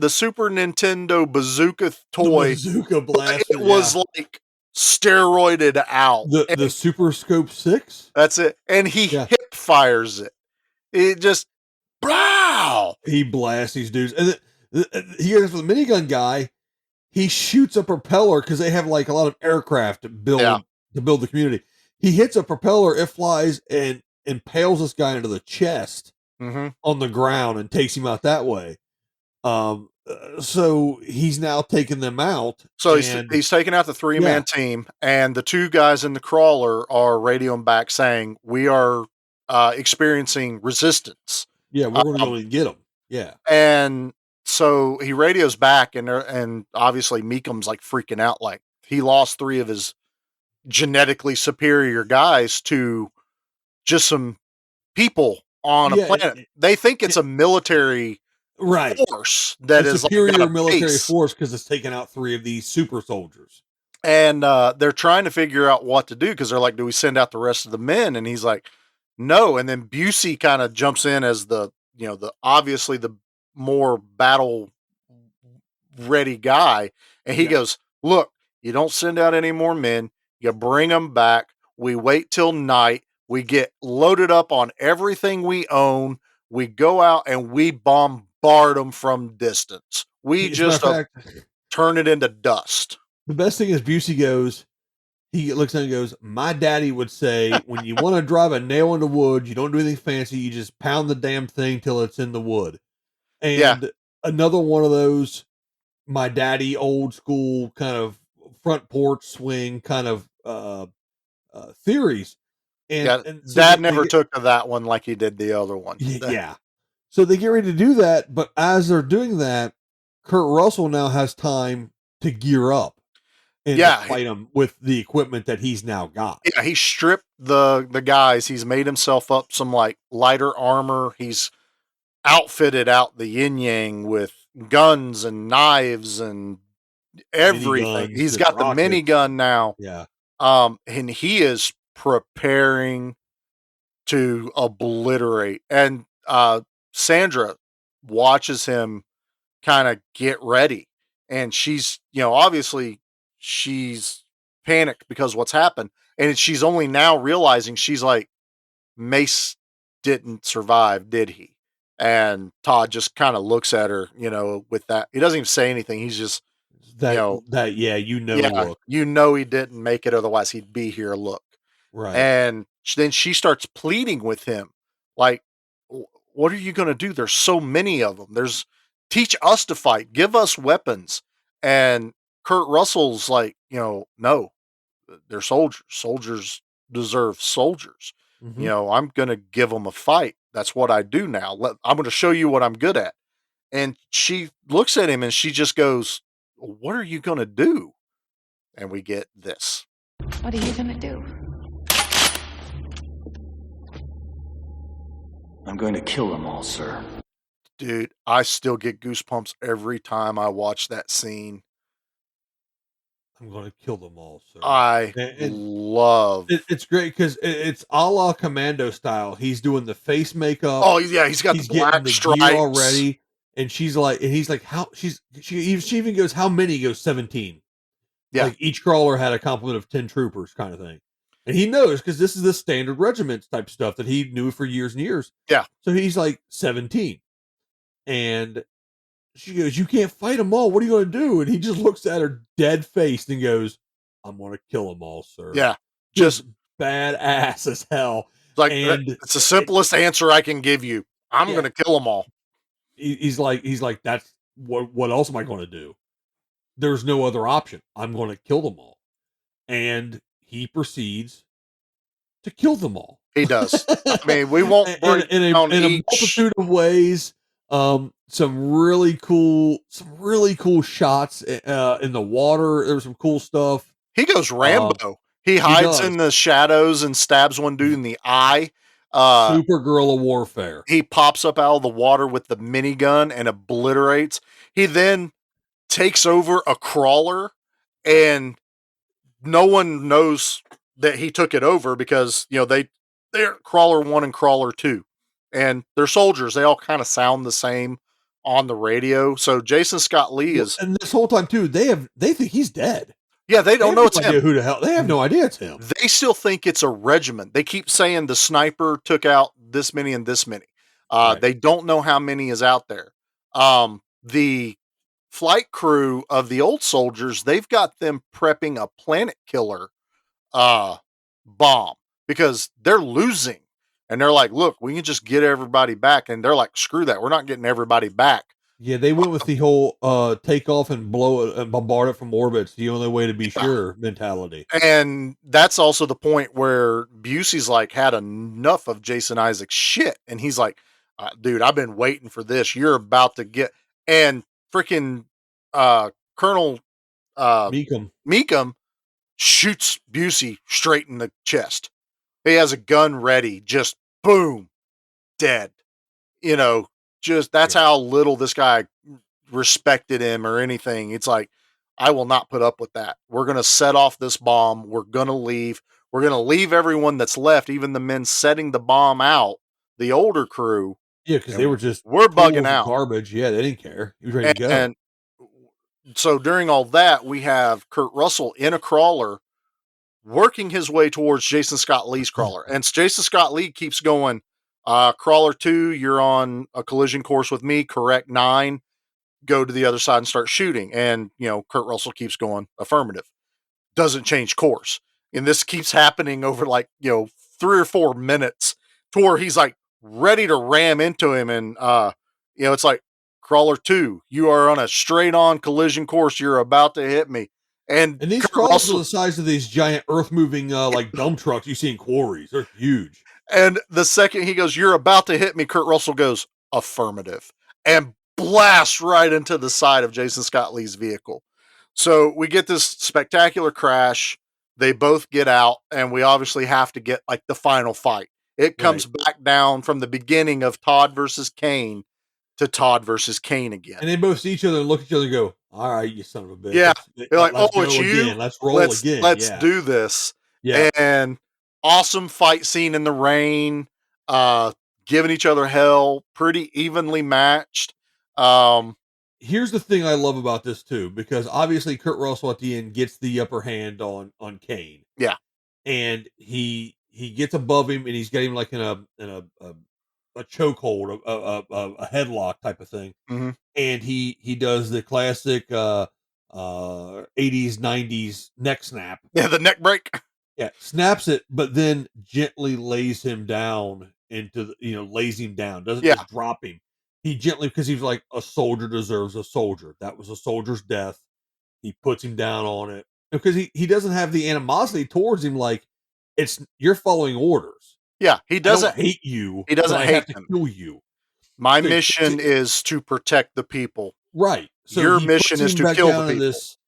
the Super Nintendo bazooka The toy, bazooka but blaster, it was yeah. like steroided out. The And Super Scope 6? that's it. And he Yeah. hip fires it. It just, wow. He blasts these dudes. And here's for the minigun guy, he shoots a propeller because they have like a lot of aircraft Yeah. to build the community. He hits a propeller, it flies and impales this guy into the chest Mm-hmm. on the ground and takes him out that way. So he's now taking them out. So And he's taking out the three-man team, and the two guys in the crawler are radioing back saying, "We are experiencing resistance." yeah, we're going to Um, go and get him. Yeah. and so he radios back, and obviously Meekham's like freaking out, like he lost three of his genetically superior guys to just some people on a Yeah. planet. They think it's a military Right. force that A is like got superior a military base. force because it's taken out three of these super soldiers. And they're trying to figure out what to do because they're like, do we send out the rest of the men? And he's like, no. And then Busey kind of jumps in as the, the obviously the more battle ready guy. And he Yeah. goes, look, you don't send out any more men. You bring them back. We wait till night. We get loaded up on everything we own. We go out and we bombard them from distance. We As a matter just of fact, turn it into dust. the best thing is Busey goes, he looks at him and goes, my daddy would say, when you want to drive a nail in the wood, you don't do anything fancy. You just pound the damn thing till it's in the wood. Yeah. And another one of those, my daddy, old school kind of front porch swing kind of theories. Yeah, And so Dad they never get, took to that one like he did the other one. yeah. So they get ready to do that, but as they're doing that, Kurt Russell now has time to gear up and to fight them with the equipment that he's now got. Yeah, he stripped the guys. He's made himself up some like lighter armor. He's outfitted out the yin yang with guns and knives and everything. Miniguns He's and got the rockets. minigun now. Yeah. And he is preparing to obliterate. And Sandra watches him kind of get ready. And she's, obviously she's panicked because what's happened. And she's only now realizing, she's like, Mace didn't survive, did he? And Todd just kind of looks at her, with that. He doesn't even say anything. He's just, you know, Yeah, yeah, look. he didn't make it. Otherwise, he'd be here. Look. Right. And then she starts pleading with him, like, What are you going to do? There's so many of them. Teach us to fight. Give us weapons." And Kurt Russell's like, no, they're soldiers. Soldiers deserve soldiers. Mhm. I'm going to give them a fight. That's what I do now. I'm going to show you what I'm good at. And she looks at him and she just goes, "What are you going to do?" And we get this. What are you gonna do? I'm going to kill them all, sir. Dude, I still get goosebumps every time I watch that scene. I'm gonna kill them all, sir. I love. It's great because it's a la Commando style. He's doing the face makeup. Oh yeah, he's got the Getting black the stripes gear already, and he's like, how she even goes, how many? He goes 17. Yeah, Like each crawler had a complement of 10 troopers, kind of thing. And he knows because this is the standard regiment type stuff that he knew for years and years. yeah. So he's like 17, and she goes, "You can't fight them all. What are you going to do?" And he just looks at her dead faced and goes, "I'm going to kill them all, sir." Yeah, Just badass as hell. like And it's the simplest answer I can give you. I'm Yeah. gonna kill them all. He's like, that's what else am I going to do? There's no other option. I'm going to kill them all. And he proceeds to kill them all. He does. I mean, we won't break down in a each. multitude of ways. Some really cool shots in the water. There was some cool stuff. He goes Rambo. He hides does. in the shadows and stabs one dude in the eye. Super guerrilla warfare. He pops up out of the water with the minigun and obliterates. He then takes over a crawler, and no one knows that he took it over because they're crawler 1 and crawler 2, and they're soldiers. They all kind of sound the same on the radio. So Jason Scott Lee is, and this whole time too, they think he's dead. yeah, they don't know it's idea him. who the hell. They have no idea it's him. They still think it's a regiment. They keep saying the sniper took out this many and this many. Right. They don't know how many is out there. The flight crew of the old soldiers, they've got them prepping a planet killer bomb because they're losing. And they're like, look, we can just get everybody back. And they're like, screw that. We're not getting everybody back. Yeah, they went with the whole take off and blow it and bombard it from orbit. It's the only way to be sure mentality. And that's also the point where Busey's like had enough of Jason Isaac's shit. And he's like, dude, I've been waiting for this. You're about to get, and freaking Colonel Meekum shoots Busey straight in the chest. He has a gun ready, just boom, dead. Just that's how little this guy respected him or anything. It's like, I will not put up with that. We're going to set off this bomb. We're going to leave. We're going to leave everyone that's left, even the men setting the bomb out, the older crew. Yeah, because they were just we're bugging out. Garbage. Yeah, they didn't care. He was ready to go. And so during all that, we have Kurt Russell in a crawler working his way towards Jason Scott Lee's crawler. And Jason Scott Lee keeps going, crawler 2, you're on a collision course with me, correct 9, go to the other side and start shooting. And, Kurt Russell keeps going, affirmative, doesn't change course. And this keeps happening over 3 or 4 minutes to where he's like ready to ram into him. And, it's like, crawler 2, you are on a straight on collision course. You're about to hit me. And these Kurt crawlers Russell, are the size of these giant earth moving like dump trucks you see in quarries. They're huge. And the second he goes, you're about to hit me, Kurt Russell goes, affirmative, and blasts right into the side of Jason Scott Lee's vehicle. So we get this spectacular crash. They both get out, and we obviously have to get the final fight. It comes back down from the beginning of Todd versus Kane to Todd versus Kane again. And they both see each other and look at each other and go, all right, you son of a bitch. Yeah. They're like, let's it's you. Again. Let's roll again. Let's do this. Yeah. And awesome fight scene in the rain, giving each other hell, pretty evenly matched. Here's the thing I love about this too, because obviously Kurt Russell at the end gets the upper hand on Kane. Yeah. And he gets above him and he's got him like in a a chokehold, a headlock type of thing, Mhm. and he does the classic 80s 90s neck snap. Yeah, the neck break. Yeah, snaps it, but then gently lays him down into the, lays him down, doesn't Yeah, just drop him. He gently, because he's like, a soldier deserves a soldier. That was a soldier's death. He puts him down on it because he doesn't have the animosity towards him. Like, you're following orders. yeah, I don't hate you, he but doesn't I have hate to them. kill you. My So he puts mission it is to protect the people. right. So Your he mission puts is him to back kill the down in people. this.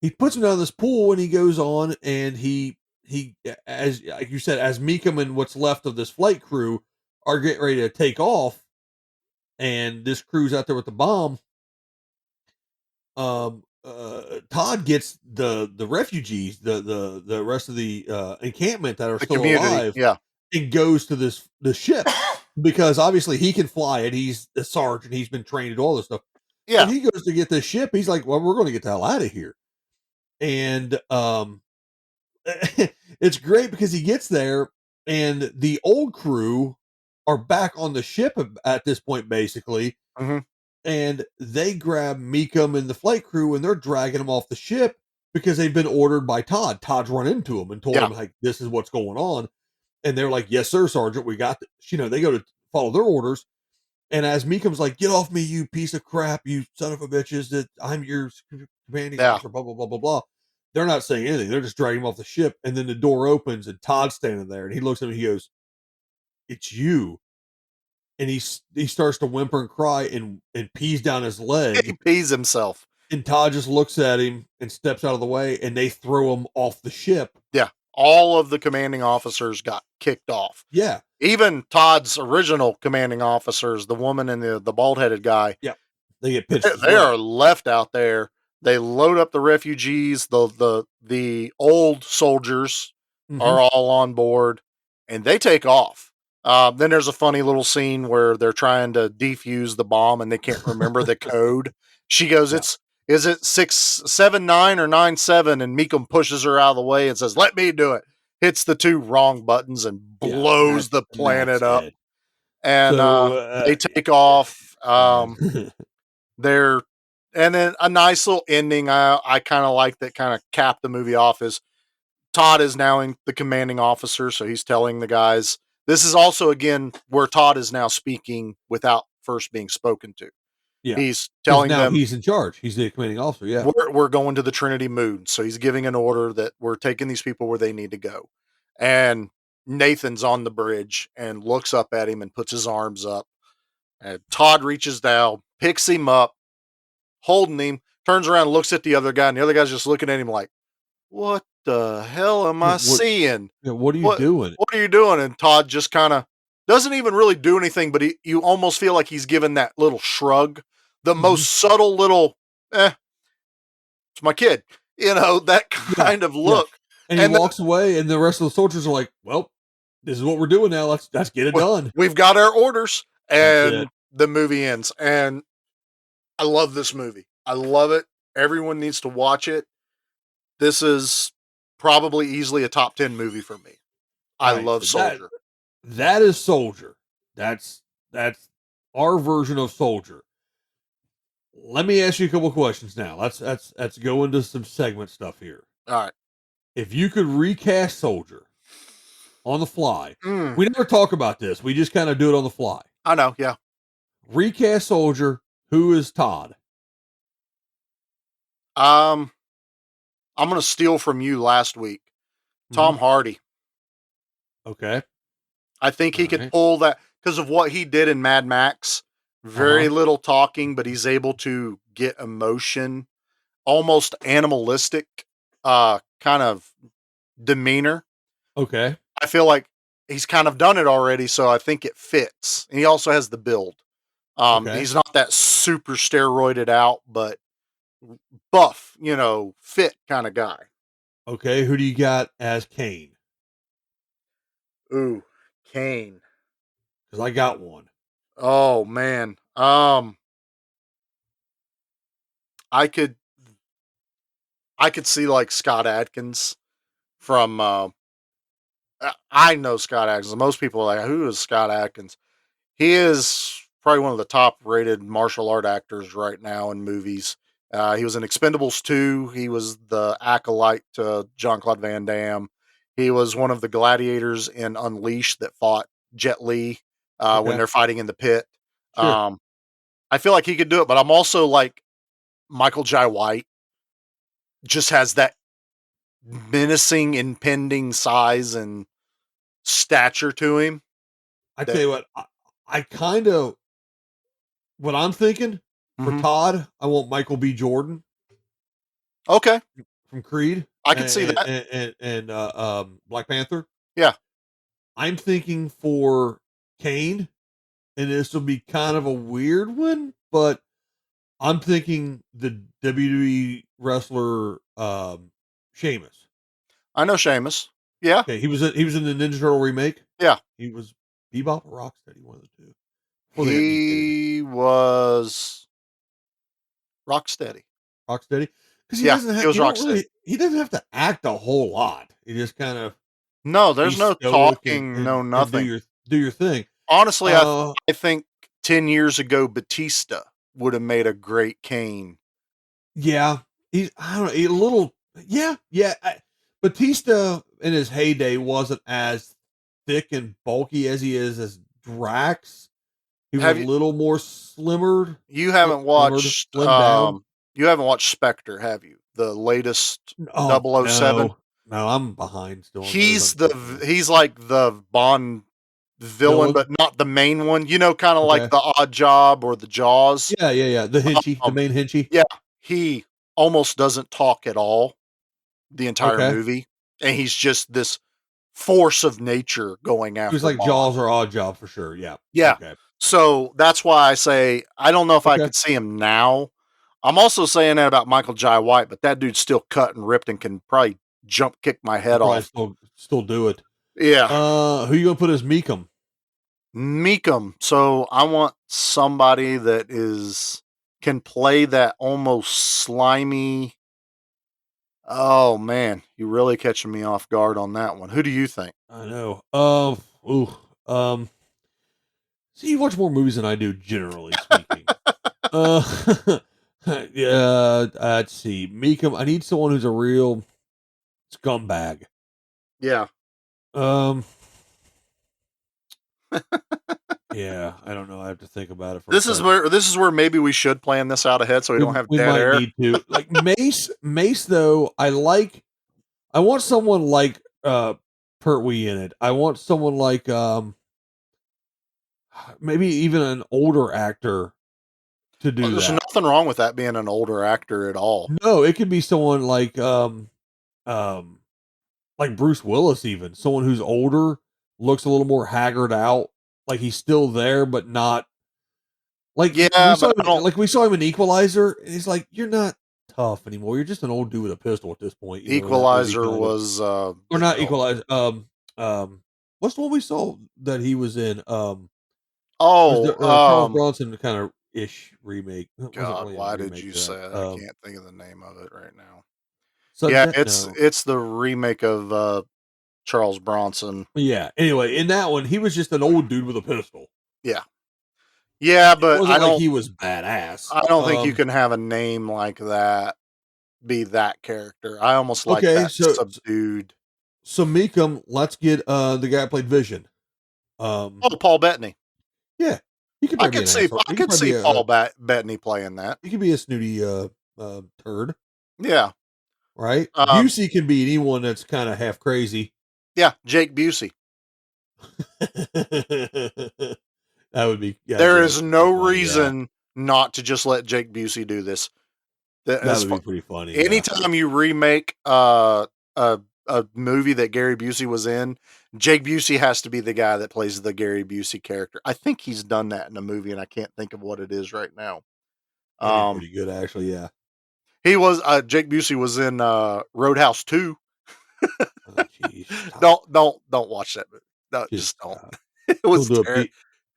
He puts him down in this pool, and he goes on, and he, as like you said, as Meekum and what's left of this flight crew are getting ready to take off, and this crew's out there with the bomb. Todd gets the refugees, the rest of the encampment that are The still community, alive, yeah. and goes to the ship because obviously he can fly it. He's a sergeant. He's been trained to do all this stuff. But Yeah, he goes to get this ship. He's like, "Well, we're going to get the hell out of here." And it's great because he gets there, and the old crew are back on the ship at this point, basically, mhm, and they grab Meekum and the flight crew, and they're dragging them off the ship because they've been ordered by Todd. Todd's run into them and told yeah, them, like, this is what's going on. And they're like, yes, sir, Sergeant, we got this. They go to follow their orders. And as Meekum's like, get off me, you piece of crap, you son of a bitches, that I'm your commanding yeah. officer, blah, blah, blah, blah, blah. They're not saying anything. They're just dragging him off the ship. And then the door opens and Todd's standing there, and he looks at him and he goes, it's you. And he starts to whimper and cry and pees down his He leg. pees himself. And Todd just looks at him and steps out of the way, and they throw him off the ship. Yeah, all of the commanding officers got kicked off. Yeah. Even Todd's original commanding officers, the woman and the bald-headed guy, Yeah. They get pitched as they well. are left out there. They load up the refugees, the old soldiers are all on board, and they take off. Then there's a funny little scene where they're trying to defuse the bomb and they can't remember the code. She goes, Yeah. is it 679 or 97? And Meekum pushes her out of the way and says, let me do it. Hits the two wrong buttons and blows the planet up. Dead. And So, they take off. man. They're and then a nice little ending. I kind of like that. Kind of cap the movie off. Is Todd is now the commanding officer, so he's telling the guys. This is also again where Todd is now speaking without first being spoken to. Yeah. He's 'Cause telling now them he's in charge. He's the commanding officer. Yeah. we're going to the Trinity Moon. So he's giving an order that we're taking these people where they need to go. And Nathan's on the bridge and looks up at him and puts his arms up. And Todd reaches down, picks him up, holding him, turns around and looks at the other guy, and the other guy's just looking at him like, what the hell am I seeing? Yeah, what are you doing? What are you doing? And Todd just kind of doesn't even really do anything, but you almost feel like he's given that little shrug, the most subtle little, it's my kid, that kind of look. And he walks away, and the rest of the soldiers are like, well, this is what we're doing now. Let's get it done. We've got our orders. And the movie ends. And I love this movie. I love it. Everyone needs to watch it. This is probably easily a top 10 movie for me. I love Soldier. That is Soldier. That's our version of Soldier. Let me ask you a couple of questions now. Let's go into some segment stuff here. All right. If you could recast Soldier on the fly, we never talk about this. We just kind of do it on the fly. I know. Yeah. Recast Soldier. Who is Todd? I'm going to steal from you last week. Tom Hardy. Okay. I think he could pull that because of what he did in Mad Max. Very little talking, but he's able to get emotion, almost animalistic kind of demeanor. Okay. I feel like he's kind of done it already, so I think it fits. And he also has the build. He's not that super steroided out, but buff, fit kind of guy. Okay. Who do you got as Kane? Ooh, Kane. Because I got one. Oh man. I could see like Scott Adkins from I know Scott Adkins. Most people are like, who is Scott Adkins? He is probably one of the top rated martial art actors right now in movies. He was in Expendables 2. He was the acolyte to Jean-Claude Van Damme. He was one of the gladiators in Unleashed that fought Jet Li when Okay. they're fighting in the pit. Sure. I feel like he could do it, but I'm also like Michael Jai White just has that menacing, impending size and stature to him. I That tell you what, I kind of what I'm thinking for Mhm. Todd, I want Michael B. Jordan Okay, from Creed I could see that. and Black Panther. Yeah. I'm thinking for Kane, and this will be kind of a weird one, but I'm thinking the WWE wrestler Sheamus. I know Sheamus. Yeah, Okay, he was in the Ninja Turtle remake. yeah. He was Bebop or Rocksteady, one of the two. Before they got mutated. He was Rocksteady. Rocksteady, because Yeah, he was Rocksteady. he doesn't have to act a whole lot. He just kind of No, be there's no stoic talking, no and nothing. do your thing. Honestly, Uh, I think 10 years ago, Batista would have made a great Kane. yeah, he's I don't know, a little yeah. Batista in his heyday wasn't as thick and bulky as he is as Drax. He was a Have you little more slimmered, you haven't watched, slimmed down. you haven't watched Spectre, have you? The latest Oh 007? no, I'm behind still on those. He's Unfortunately, he's like the Bond villain, villain. but not the main one. You know, kinda like Okay, the Odd Job or the Jaws. yeah. The Um, main Hinchy. yeah, he almost doesn't talk at all the entire Okay. movie, and he's just this force of nature going He was after like Bond. Jaws or Odd Job for sure. Yeah. Yeah. Okay. So that's why I say I don't know if I Okay. could see him now. I'm also saying that about Michael Jai White, but that dude's still cut and ripped and can probably jump kick my Could head probably off. still do it. Yeah. Who you gonna put as Meekum? Meekum. So I want somebody that can play that almost slimy. Oh man, you're really catching me off guard on that one. Who do you think? I know. Um. See, you watch more movies than I do, generally speaking. uh. Yeah. Let's see. Meekum. I need someone who's a real scumbag. Yeah. Um. Yeah. I don't know. I have to think about it for a This is where maybe we should plan this out ahead so we don't have we dead might air. need to like Mace though. I want someone like Pertwee in it. I want someone like maybe even an older actor to do There's that. nothing wrong with that being an older actor at all. No, it could be someone um like Bruce Willis, even someone who's older, looks a little more haggard out, like he's still there but not like Yeah, but I don't. we saw him in Equalizer, and he's like, you're not tough anymore. You're just an old dude with a pistol at this point. You know, in that movie Equalizer kind of, was or not Equalizer. What's the one we saw that he was in? Was the Charles oh Bronson kind of ish remake? It wasn't God, really a why did remake you to say that. that? I can't think of the name of it right now. Sudden Yeah, Death? No. it's the remake of Charles Bronson. Yeah. Anyway, in that one, he was just an old dude with a pistol. Yeah. Yeah, It but wasn't like he was badass. I don't think you can have a name like that be that character. I almost like Okay, that subdued. so Meekum, let's get the guy who played Vision. Oh, Paul Bettany. Yeah, he could I probably be could an see asshole. I could see Paul Bettany playing that. He could be a snooty turd, Yeah. right? Busey can be anyone that's kind of half crazy. Yeah, Jake Busey. That would be. Yeah, There yeah, is no funny, reason not to just let Jake Busey do this. That would be pretty funny. Anytime you remake a movie that Gary Busey was in, Jake Busey has to be the guy that plays the Gary Busey character. I think he's done that in a movie, and I can't think of what it is right now. That'd be pretty good, actually. Yeah, he was. Jake Busey was in Roadhouse 2. Oh, geez. Don't watch that movie. No, just don't. It was don't do terrible. it,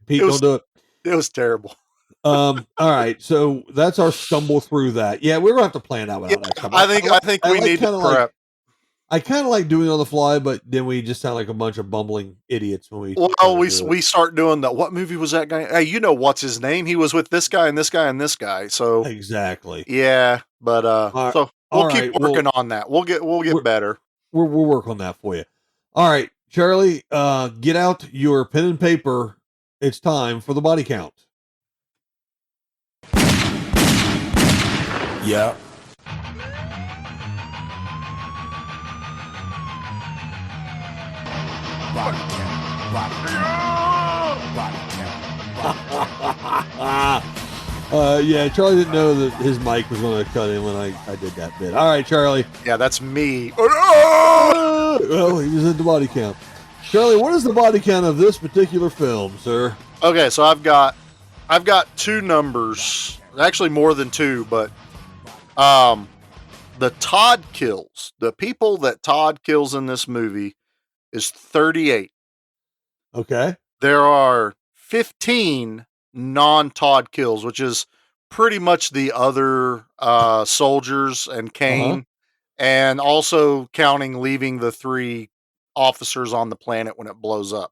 Pete. Don't do it. It was terrible. All right, so that's our stumble through that. Yeah, we're gonna have to plan out next time. I think we need to prep. I kind of like doing it on the fly, but then we just sound like a bunch of bumbling idiots when we try Well, to we do it. we start doing the what movie was that guy? Hey, you know what's his name? He was with this guy and this guy and this guy. So Exactly. yeah, but All, so we'll all keep right. working Well, on that. We'll get better. we'll work on that for you. All right, Charlie, get out your pen and paper. It's time for the body count. Yeah. Body count. Body count. Body count. Yeah, Charlie didn't know that his mic was going to cut in when I did that bit. All right, Charlie. Yeah, that's me. Well, he was in the body count. Charlie, what is the body count of this particular film, sir? Okay, so I've got two numbers. Actually more than two, but the Todd kills, the people that Todd kills in this movie is 38. Okay. There are 15 non-Todd kills, which is pretty much the other soldiers and Kane, and also counting leaving the 3 officers on the planet when it blows up.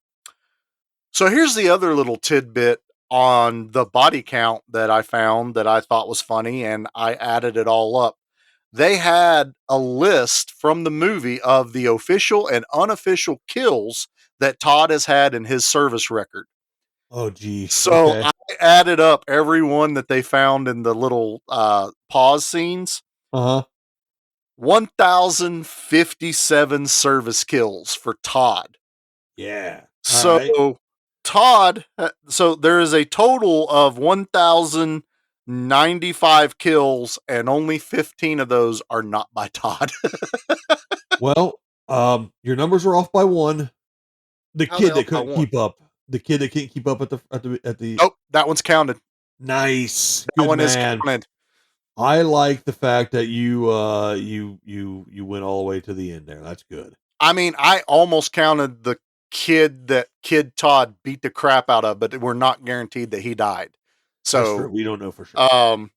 So here's the other little tidbit on the body count that I found that I thought was funny, and I added it all up. They had a list from the movie of the official and unofficial kills that Todd has had in his service record. Oh, geez. So Okay. I added up every one that they found in the little pause scenes. 1,057 service kills for Todd. Yeah. So Todd, so there is a total of 1,095 kills, and only 15 of those are not by Todd. Well, your numbers are off by 1. The How kid they that off by couldn't 1? keep up. The kid that can't keep up at the. Nope, that one's counted. Nice. That Good one is man. counted. I like the fact that you went all the way to the end there. That's good. I mean, I almost counted the kid that Kid Todd beat the crap out of, but we're not guaranteed that he died. That's true. So We don't know for sure.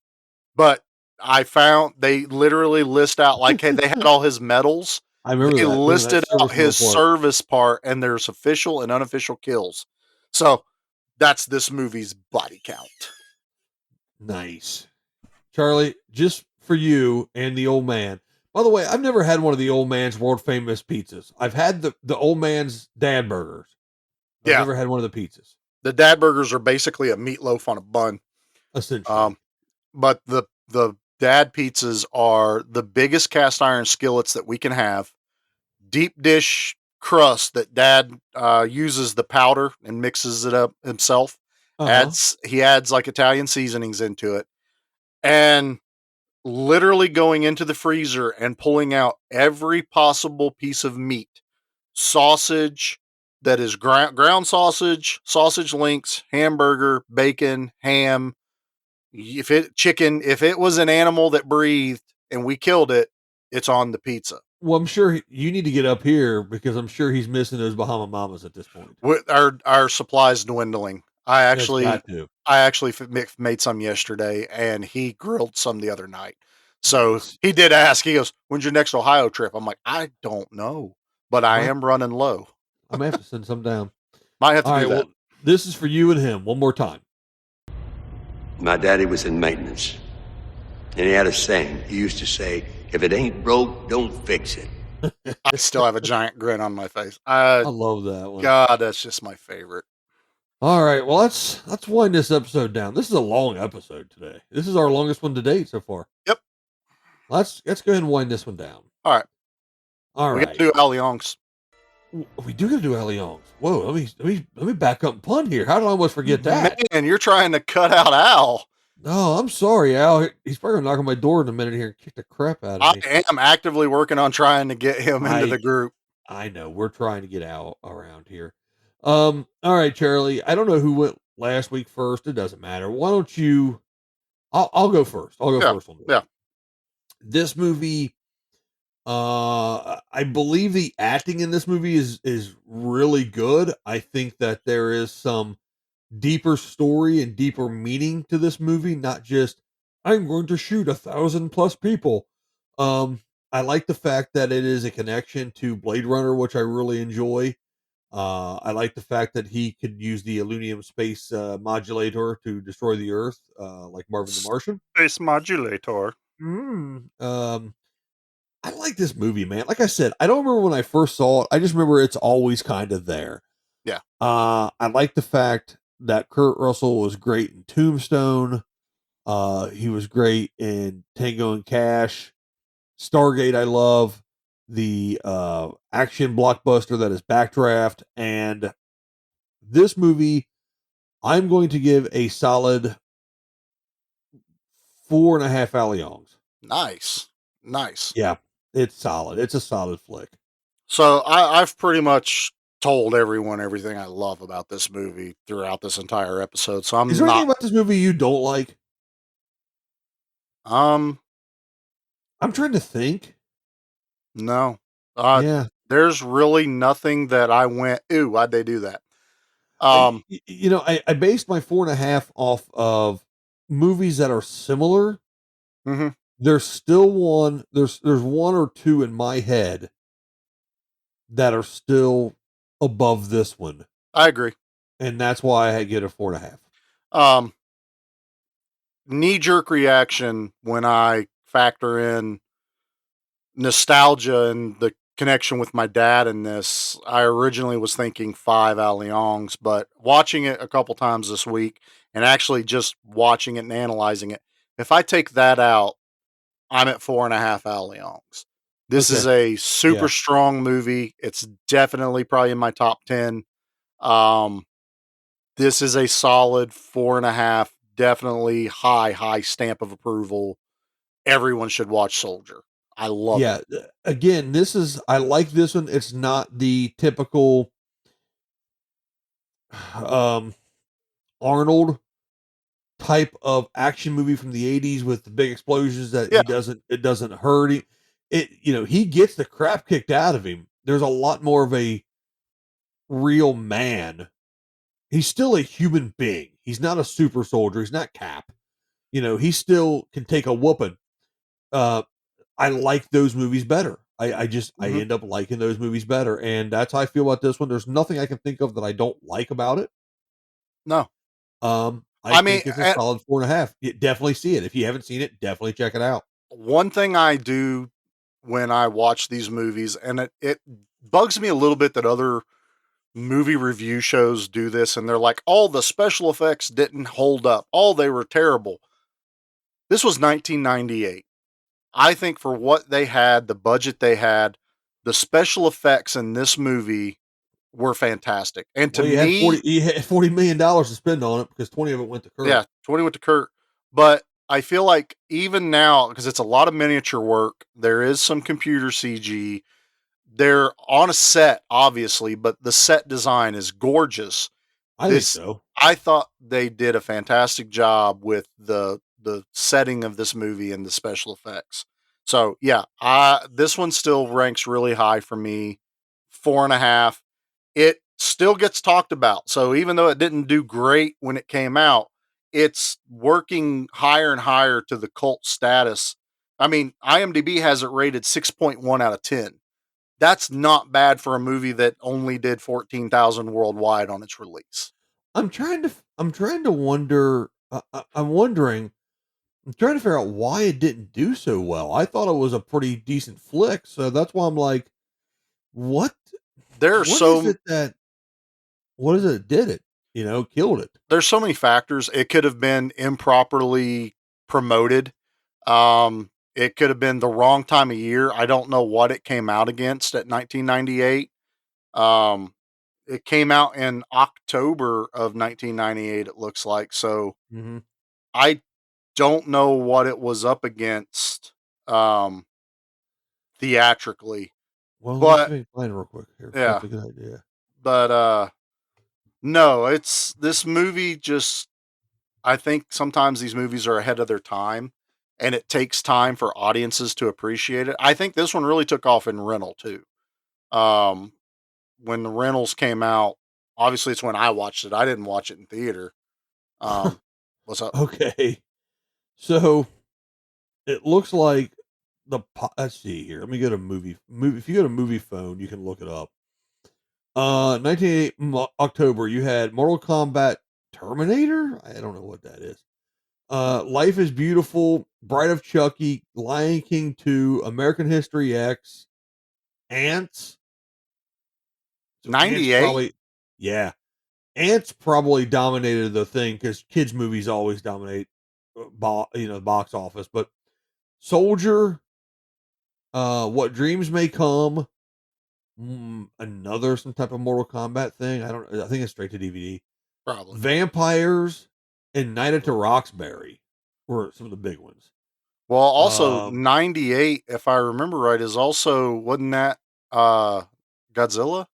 But I found they literally list out like, hey, they had all his medals. I remember They that. listed That out his report. service part, and there's official and unofficial kills. So that's this movie's body count. Nice. Charlie, just for you and the old man. By the way, I've never had one of the old man's world famous pizzas. I've had the old man's dad burgers. I've never had one of the pizzas. The dad burgers are basically a meatloaf on a bun. Essentially. But the dad pizzas are the biggest cast iron skillets that we can have. Deep dish crust that dad uses the powder and mixes it up himself. He adds like Italian seasonings into it. And literally going into the freezer and pulling out every possible piece of meat, sausage that is ground sausage, sausage links, hamburger, bacon, ham. If it was an animal that breathed and we killed it, it's on the pizza. Well, I'm sure you need to get up here because I'm sure he's missing those Bahama Mamas at this point. Our supplies dwindling. I actually made some yesterday, and he grilled some the other night. So he did ask. He goes, "When's your next Ohio trip?" I'm like, "I don't know, but I am running low." I may have to send some down. Might have to do that. Well, this is for you and him. One more time. My daddy was in maintenance, and he had a saying. He used to say, "If it ain't broke, don't fix it." I still have a giant grin on my face. I love that one. God, that's just my favorite. All right, well let's wind this episode down. This is a long episode today. This is our longest one to date so far. Yep. Let's go ahead and wind this one down. All right. We got to do Allianz. We do got to do Allianz. Whoa, let me back up and punt here. How did I almost forget that? Man, you're trying to cut out Al. No, I'm sorry, Al. He's probably gonna knock on my door in a minute here and kick the crap out of me. I am actively working on trying to get him into the group. I know we're trying to get Al around here. All right, Charlie. I don't know who went last week first. It doesn't matter. Why don't you? I'll go first. I'll go first on this. Yeah. This movie, I believe the acting in this movie is really good. I think that there is some deeper story and deeper meaning to this movie, not just I'm going to shoot 1,000+ people. I like the fact that it is a connection to Blade Runner, which I really enjoy. I like the fact that he could use the aluminum space modulator to destroy the Earth, like Marvin the Martian. Space modulator. I like this movie, man. Like I said, I don't remember when I first saw it. I just remember it's always kind of there. Yeah. I like the fact that Kurt Russell was great in Tombstone. He was great in Tango and Cash. Stargate, I love. The action blockbuster that is Backdraft. And this movie, I'm going to give a solid 4.5 Alliangs. Nice. Yeah, it's solid. It's a solid flick. So I've pretty much told everyone everything I love about this movie throughout this entire episode. So Is I'm there anything not. about this movie you don't like? Um, I'm trying to think. no. Yeah. There's really nothing that I went, ooh, why'd they do that? I based my 4.5 off of movies that are similar. Mhm. There's still one. There's one or two in my head that are still above this one, I agree. and that's why I get a 4.5. Um, Knee jerk reaction when I factor in nostalgia and the connection with my dad in this. I originally was thinking 5 Alliangs, but watching it a couple times this week and actually just watching it and analyzing it, if I take that out, I'm at 4.5 Alliangs. This is Okay. a super Yeah. strong movie. It's definitely probably in my top 10. Um, this is a solid 4.5, definitely high stamp of approval. Everyone should watch Soldier. I love it. Yeah. Again, I like this one. It's not the typical um Arnold type of action movie from the 80s with the big explosions that Yeah. it doesn't hurt him. He gets the crap kicked out of him. There's a lot more of a real man. He's still a human being. He's not a super soldier. He's not Cap. He still can take a whooping. Uh, I like those movies better. I Mhm. end up liking those movies better, and that's how I feel about this one. There's nothing I can think of that I don't like about it. No. I I mean, think it's a solid 4.5. You definitely see it. If you haven't seen it, definitely check it out. one thing I do when I watch these movies, and it bugs me a little bit that other movie review shows do this, and they're like, all the special effects didn't hold up. All they were terrible. This was 1998. I think for what they had, the budget they had, the special effects in this movie were fantastic. And to Well, you had me, $40 million to spend on it because 20 of it went to Kurt. yeah, 20 went to Kurt. But I feel like even now, because it's a lot of miniature work, there is some computer CG. They're on a set, obviously, but the set design is gorgeous. I think so. I thought they did a fantastic job with the setting of this movie and the special effects. So yeah, this one still ranks really high for me. 4.5. It still gets talked about. So even though it didn't do great when it came out, it's working higher and higher to the cult status. I mean, IMDb has it rated 6.1 out of 10. That's not bad for a movie that only did 14,000 worldwide on its release. I'm trying to wonder. I'm trying to figure out why it didn't do so well. I thought it was a pretty decent flick, so that's why I'm like, what? There's What is so it that? What is it that did it? Killed it. there's so many factors. It could have been improperly promoted. It could have been the wrong time of year. I don't know what it came out against at 1998. Um, it came out in October of 1998. It looks like so. Mm-hmm. I don't know what it was up against theatrically, Well, let me see but if I can find it real quick here. yeah, That's a good idea. but no, it's this movie just I think sometimes these movies are ahead of their time and it takes time for audiences to appreciate it. I think this one really took off in rental too. Um, when the rentals came out, obviously it's when I watched it. I didn't watch it in theater. What's up? Okay, so it looks like let's see here. Let me go to movie. If you go to movie phone, you can look it up. 1988 October, you had Mortal Kombat Terminator. I don't know what that is. Life is Beautiful, Bride of Chucky, Lion King 2, American History X, Ants. So Ants 98? probably, yeah. Ants probably dominated the thing because kids' movies always dominate, the box office. But Soldier, What Dreams May Come, another some type of Mortal Kombat thing. I think it's straight to DVD. Probably. Vampires and Night at the Roxbury were some of the big ones. Well, also 98, if I remember right, is also, wasn't that Godzilla?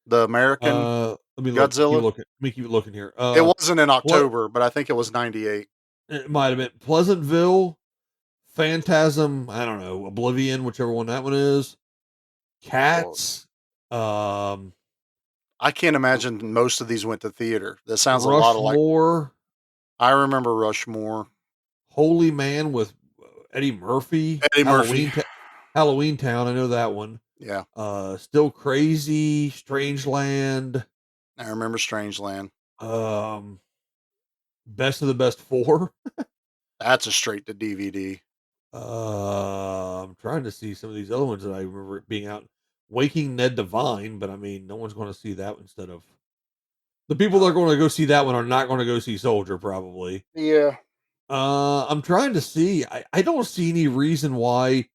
The American Let me look. Keep Godzilla? looking. Let me keep looking here. It wasn't in What? October, but I think it was 98. It might have been Pleasantville, Phantasm. I don't know. Oblivion, whichever one that one is. Cats. I can't imagine most of these went to theater. That sounds a lot of like. Rushmore. I remember Rushmore. Holy Man with Eddie Murphy. Eddie Murphy. Halloween Town. I know that one. Yeah. Still Crazy. Strangeland. I remember Strangeland. Best of the Best 4. That's a straight to DVD. I'm trying to see some of these other ones that I remember it being out. Waking Ned Devine, but I mean, no one's going to see that instead of the people that are going to go see that one are not going to go see Soldier probably. Yeah. I'm trying to see. I don't see any reason why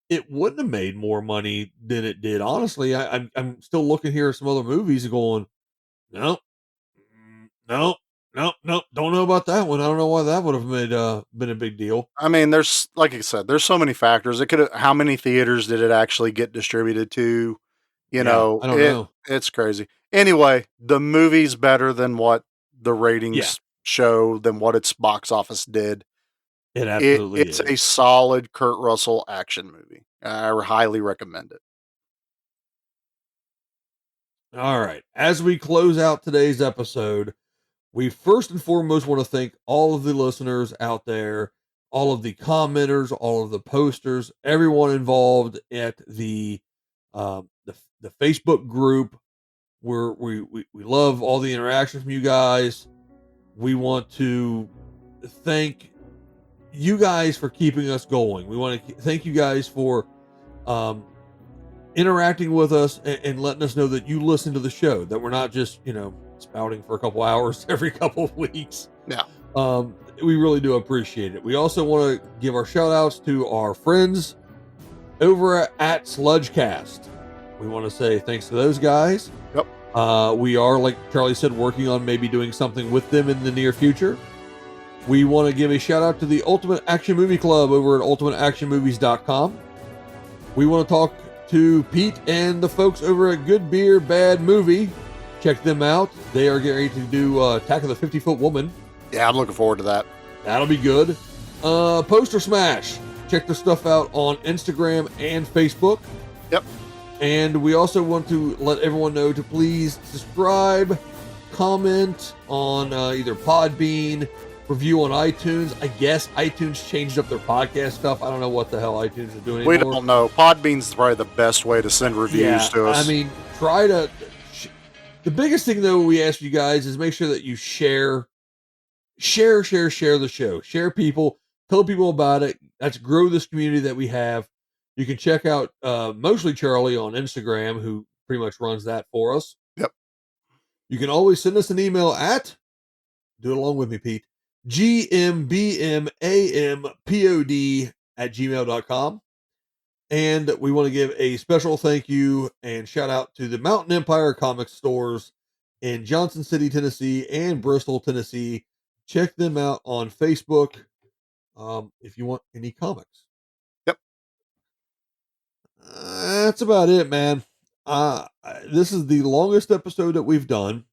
it wouldn't have made more money than it did. Honestly, I'm still looking here at some other movies and going, no, no, don't know about that one. I don't know why that would have made been a big deal. I mean, there's like I said, there's so many factors. It could have. How many theaters did it actually get distributed to? You know, I don't know. It's crazy. Anyway, the movie's better than what the ratings show, than what its box office did. It absolutely It's is. a solid Kurt Russell action movie. I highly recommend it. All right. As we close out today's episode, we first and foremost want to thank all of the listeners out there, all of the commenters, all of the posters, everyone involved at the Facebook group. We love all the interaction from you guys. We want to thank you guys for keeping us going. We want to thank you guys for interacting with us and letting us know that you listen to the show, that we're not just, spouting for a couple hours every couple of weeks. Yeah. We really do appreciate it. We also want to give our shout outs to our friends over at Sludgecast. We want to say thanks to those guys. Yep. We are, like Charlie said, working on maybe doing something with them in the near future. We want to give a shout out to the Ultimate Action Movie Club over at ultimateactionmovies.com. We want to talk to Pete and the folks over at Good Beer Bad Movie. Check them out. They are getting ready to do Attack of the 50-Foot Woman. Yeah, I'm looking forward to that. That'll be good. Poster Smash. Check their stuff out on Instagram and Facebook. Yep. And we also want to let everyone know to please subscribe, comment on either Podbean, review on iTunes. I guess iTunes changed up their podcast stuff. I don't know what the hell iTunes is doing anymore. We don't know. Podbean's probably the best way to send reviews to us. I mean, try to... The biggest thing, though, we ask you guys is make sure that you share the show. Share people. Tell people about it. Let's grow this community that we have. You can check out mostly Charlie on Instagram, who pretty much runs that for us. Yep. You can always send us an email at, do it along with me, Pete, gmbmampod@gmail.com. And we want to give a special thank you and shout out to the Mountain Empire comic stores in Johnson City, Tennessee and Bristol, Tennessee. Check them out on Facebook if you want any comics. Yep. That's about it, man. This is the longest episode that we've done.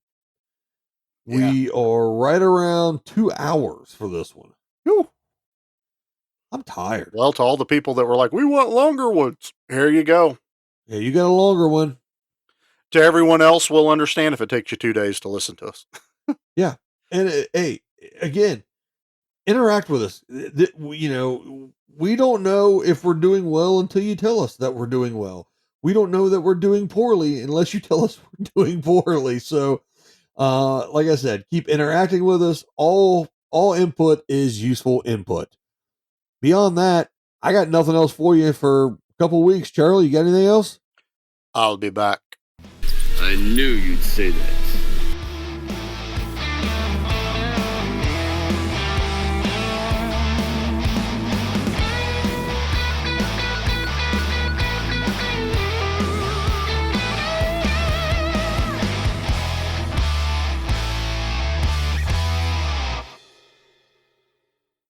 Yeah. We are right around 2 hours for this one. Whew. I'm tired. Well, to all the people that were like, we want longer ones, here you go. Yeah, you got a longer one. To everyone else, we'll understand if it takes you 2 days to listen to us. Yeah. And hey, again, interact with us. You know, we don't know if we're doing well until you tell us that we're doing well. We don't know that we're doing poorly unless you tell us we're doing poorly. So, like I said, keep interacting with us. All input is useful input. Beyond that, I got nothing else for you for a couple weeks. Charlie, you got anything else? I'll be back. I knew you'd say that.